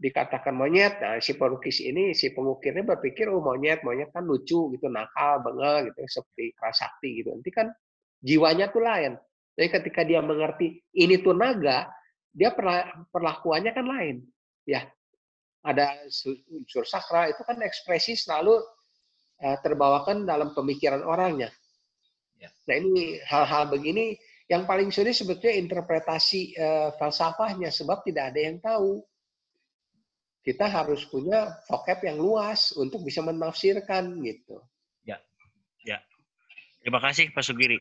dikatakan monyet, nah si pelukis ini, si pengukirnya berpikir, monyet kan lucu gitu, nakal, bengal gitu, seperti Kerasakti gitu. Nanti kan jiwanya tuh lain. Jadi ketika dia mengerti ini tuh naga, dia perlakuannya kan lain. Ya, ada unsur sakra, itu kan ekspresi selalu terbawakan dalam pemikiran orangnya. Nah ini hal-hal begini Yang paling sulit sebetulnya interpretasi falsafahnya, sebab tidak ada yang tahu. Kita harus punya vocab yang luas untuk bisa menafsirkan gitu. Ya, ya. Terima kasih Pak Sugiri.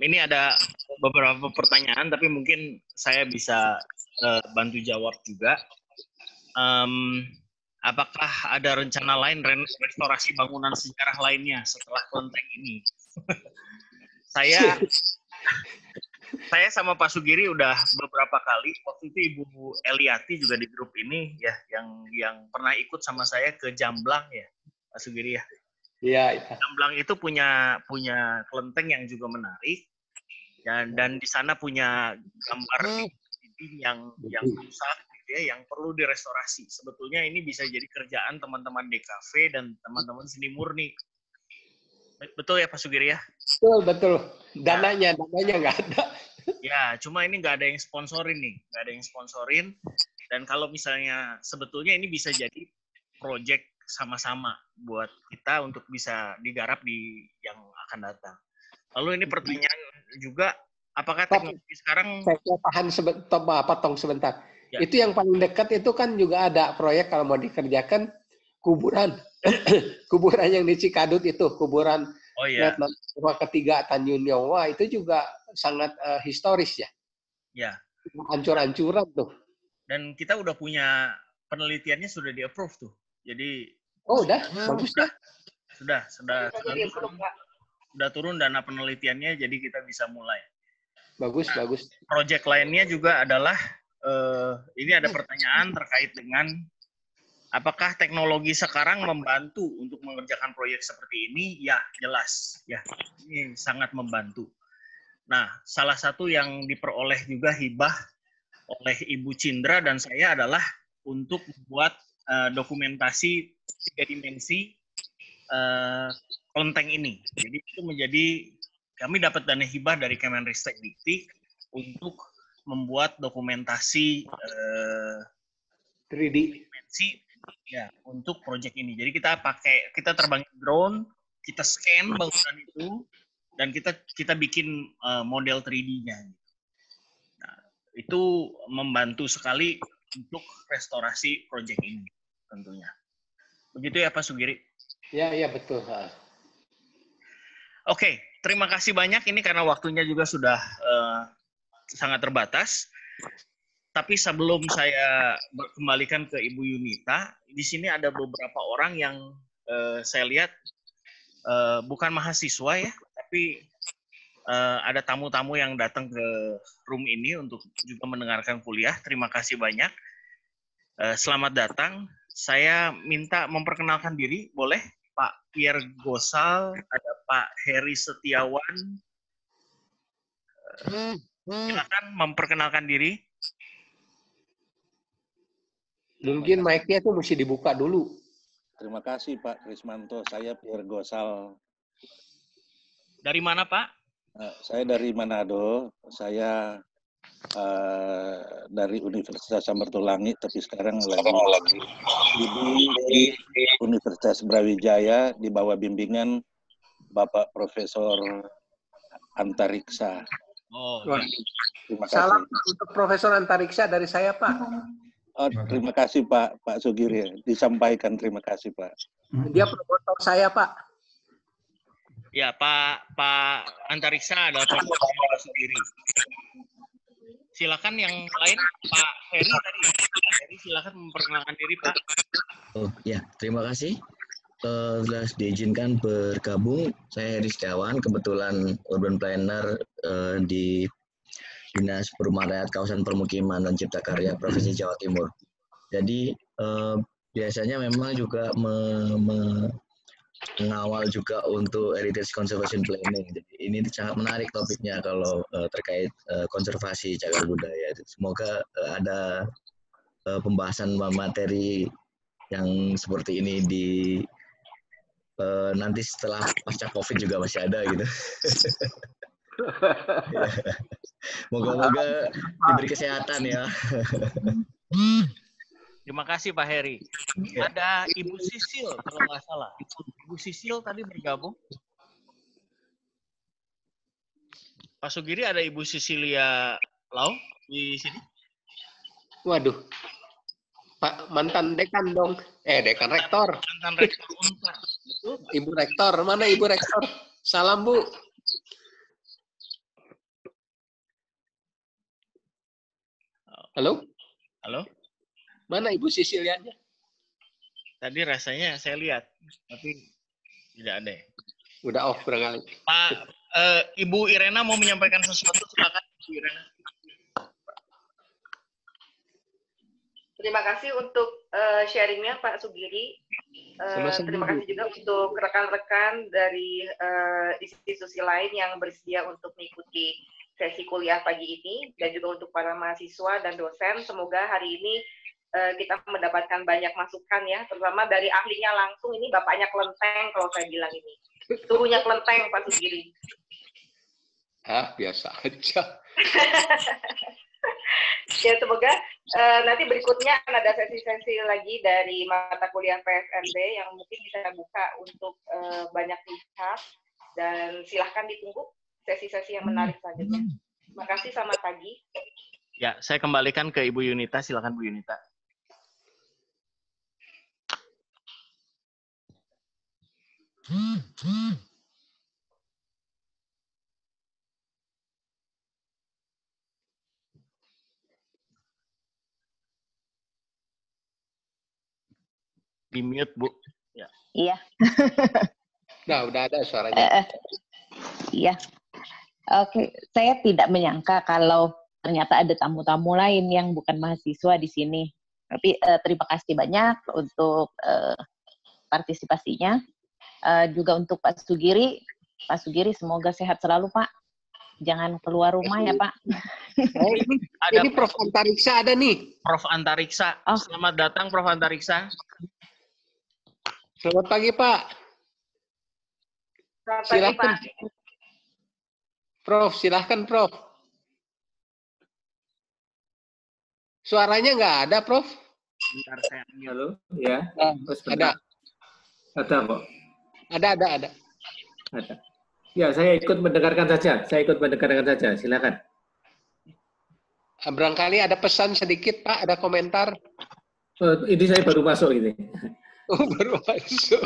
Ini ada beberapa pertanyaan, tapi mungkin saya bisa bantu jawab juga. Apakah ada rencana lain restorasi bangunan sejarah lainnya setelah kelenteng ini? Saya sama Pak Sugiri udah beberapa kali. Waktu itu Ibu Eliati juga di grup ini ya, yang pernah ikut sama saya ke Jamblang ya, Pak Sugiri ya. Iya. Jamblang itu punya kelenteng yang juga menarik, dan di sana punya gambar yang rusak, gitu ya, yang perlu direstorasi. Sebetulnya ini bisa jadi kerjaan teman-teman DKV dan teman-teman seni murni. Betul ya Pak Sugiri ya? Betul. Dananya nggak ada. Ya, cuma ini nggak ada yang sponsorin nih, nggak ada yang sponsorin. Dan kalau misalnya sebetulnya ini bisa jadi project sama-sama buat kita untuk bisa digarap di yang akan datang. Lalu ini pertanyaan juga, apakah teknologi sekarang... Saya tahan sebentar. Ya. Itu yang paling dekat itu kan juga ada proyek kalau mau dikerjakan kuburan. Kuburan yang di Cikadut itu, kuburan Letnan ketiga Tanjung Nyawa, itu juga sangat historis ya. Ya. Hancur-hancuran tuh. Dan kita udah punya penelitiannya sudah di-approve tuh. Jadi udah, bagus ya. Sudah turun dana penelitiannya, jadi kita bisa mulai. Bagus. Project lainnya juga adalah ini ada pertanyaan terkait dengan apakah teknologi sekarang membantu untuk mengerjakan proyek seperti ini? Ya, jelas. Ya, ini sangat membantu. Nah, salah satu yang diperoleh juga hibah oleh Ibu Cindra dan saya adalah untuk membuat dokumentasi 3 dimensi kelenteng ini. Jadi itu menjadi, kami dapat dana hibah dari Kemenristek Dikti untuk membuat dokumentasi 3D dimensi ya untuk proyek ini. Jadi kita terbang drone, kita scan bangunan itu dan kita bikin model 3D-nya. Nah, itu membantu sekali untuk restorasi proyek ini tentunya. Begitu ya Pak Sugiri? Ya betul. Oke, terima kasih banyak. Ini karena waktunya juga sudah sangat terbatas. Tapi sebelum saya kembalikan ke Ibu Yunita, di sini ada beberapa orang yang saya lihat bukan mahasiswa ya, tapi ada tamu-tamu yang datang ke room ini untuk juga mendengarkan kuliah. Terima kasih banyak. Selamat datang. Saya minta memperkenalkan diri, boleh? Pak Pierre Gosal, ada Pak Heri Setiawan. Silakan memperkenalkan diri. Mungkin mic-nya tuh mesti dibuka dulu. Terima kasih Pak Krismanto. Saya Pierre Gosal. Dari mana Pak? Saya dari Manado. Saya dari Universitas Samratulangi, tapi sekarang lagi di Universitas Brawijaya di bawah bimbingan Bapak Profesor Antariksa. Oh, ya. Terima kasih. Salam untuk Profesor Antariksa dari saya, Pak. Oh, terima kasih Pak Sugiri. Disampaikan terima kasih Pak. Dia promotor saya Pak. Ya Pak Antariksa adalah promotor Pak Sugiri. Silakan yang lain, Pak Heri tadi. Pak Heri silakan memperkenalkan diri Pak. Oh ya, terima kasih. Telah diizinkan bergabung. Saya Heri Setiawan, kebetulan urban planner di Dinas Perumahan Rakyat Kawasan Permukiman dan Cipta Karya Provinsi Jawa Timur. Jadi biasanya memang juga mengawal juga untuk heritage conservation planning. Jadi ini sangat menarik topiknya kalau terkait konservasi cagar budaya. Semoga ada pembahasan materi yang seperti ini di nanti setelah pasca COVID juga masih ada gitu. Moga-moga diberi kesehatan ya. Terima kasih Pak Heri. Ada Ibu Sisil kalau nggak salah. Ibu Sisil tadi bergabung. Pak Sugiri, ada Ibu Cecilia Lau di sini? Waduh, Pak mantan dekan dong. Dekan rektor. Mantan rektor Unpar. Betul, Pak? Ibu rektor, mana Ibu rektor? Salam, Bu. Halo? Halo? Mana Ibu Sicilianya? Tadi rasanya saya lihat, tapi tidak ada. Udah off barangkali. Pak, Ibu Irena mau menyampaikan sesuatu, silakan Ibu Irena. Terima kasih untuk sharingnya Pak Sugiri. Sama-sama, Terima Bu. kasih juga untuk rekan-rekan dari institusi lain yang bersedia untuk mengikuti sesi kuliah pagi ini, dan juga untuk para mahasiswa dan dosen. Semoga hari ini kita mendapatkan banyak masukan ya, terutama dari ahlinya langsung. Ini bapaknya kelenteng kalau saya bilang ini. Suhunya kelenteng Pak Sugiri. Biasa aja. Ya, semoga nanti berikutnya akan ada sesi-sesi lagi dari mata kuliah PSNB yang mungkin bisa buka untuk banyak pihak, dan silahkan ditunggu sesi-sesi yang menarik selanjutnya. Terima kasih, selamat pagi. Ya, saya kembalikan ke Ibu Yunita, silakan Bu Yunita. Di mute, Bu. Ya. Iya. Nah, udah ada suaranya. Iya. Oke, saya tidak menyangka kalau ternyata ada tamu-tamu lain yang bukan mahasiswa di sini. Tapi terima kasih banyak untuk partisipasinya. Juga untuk Pak Sugiri. Pak Sugiri, semoga sehat selalu, Pak. Jangan keluar rumah ya, Pak. Ini Prof. Antariksa ada nih. Prof. Antariksa. Oh. Selamat datang, Prof. Antariksa. Selamat pagi, Pak. Selamat pagi, Silakan. Pak. Prof, silahkan, Prof. Suaranya nggak ada, Prof. Bentar, saya mute. Halo, ya. Ada. Ada kok. Ada. Ada. Ya, saya ikut mendengarkan saja. Silakan. Barangkali ada pesan sedikit, Pak. Ada komentar. Ini saya baru masuk ini. Oh, baru masuk.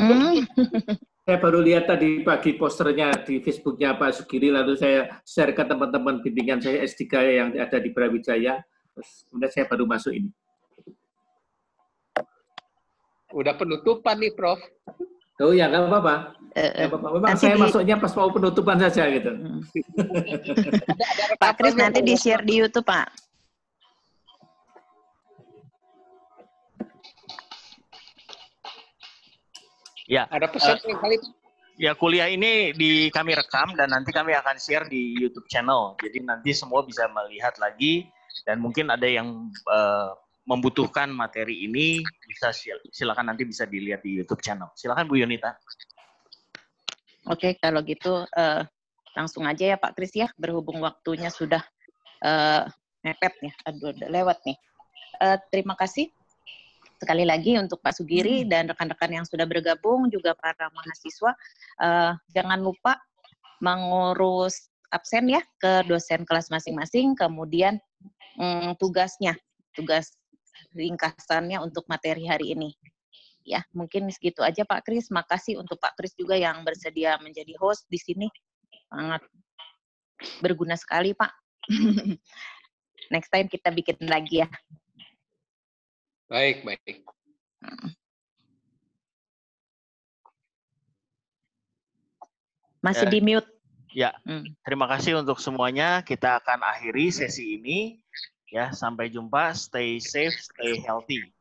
Saya baru lihat tadi pagi posternya di Facebooknya Pak Sugiri, lalu saya share ke teman-teman bimbingan saya S3 yang ada di Brawijaya. Terus kemudian saya baru masuk ini. Udah penutupan nih, Prof. Oh ya, nggak apa-apa. Memang saya masuknya pas mau penutupan saja gitu. Pak Kris nanti di-share di YouTube, Pak. Ya, Ada pesan yang kali. ya kuliah ini kami rekam dan nanti kami akan share di YouTube channel. Jadi nanti semua bisa melihat lagi, dan mungkin ada yang membutuhkan materi ini, bisa silakan nanti bisa dilihat di YouTube channel. Silakan Bu Yunita. Oke, kalau gitu langsung aja ya Pak Kris ya, berhubung waktunya sudah mepet nih, aduh udah lewat nih. Terima kasih sekali lagi untuk Pak Sugiri dan rekan-rekan yang sudah bergabung, juga para mahasiswa. Jangan lupa mengurus absen ya ke dosen kelas masing-masing, kemudian tugas ringkasannya untuk materi hari ini. Ya, mungkin segitu aja Pak Kris. Makasih untuk Pak Kris juga yang bersedia menjadi host di sini. Sangat berguna sekali, Pak. Next time kita bikin lagi ya. Baik. Masih di mute. Ya, terima kasih untuk semuanya. Kita akan akhiri sesi ini. Ya, sampai jumpa. Stay safe, stay healthy.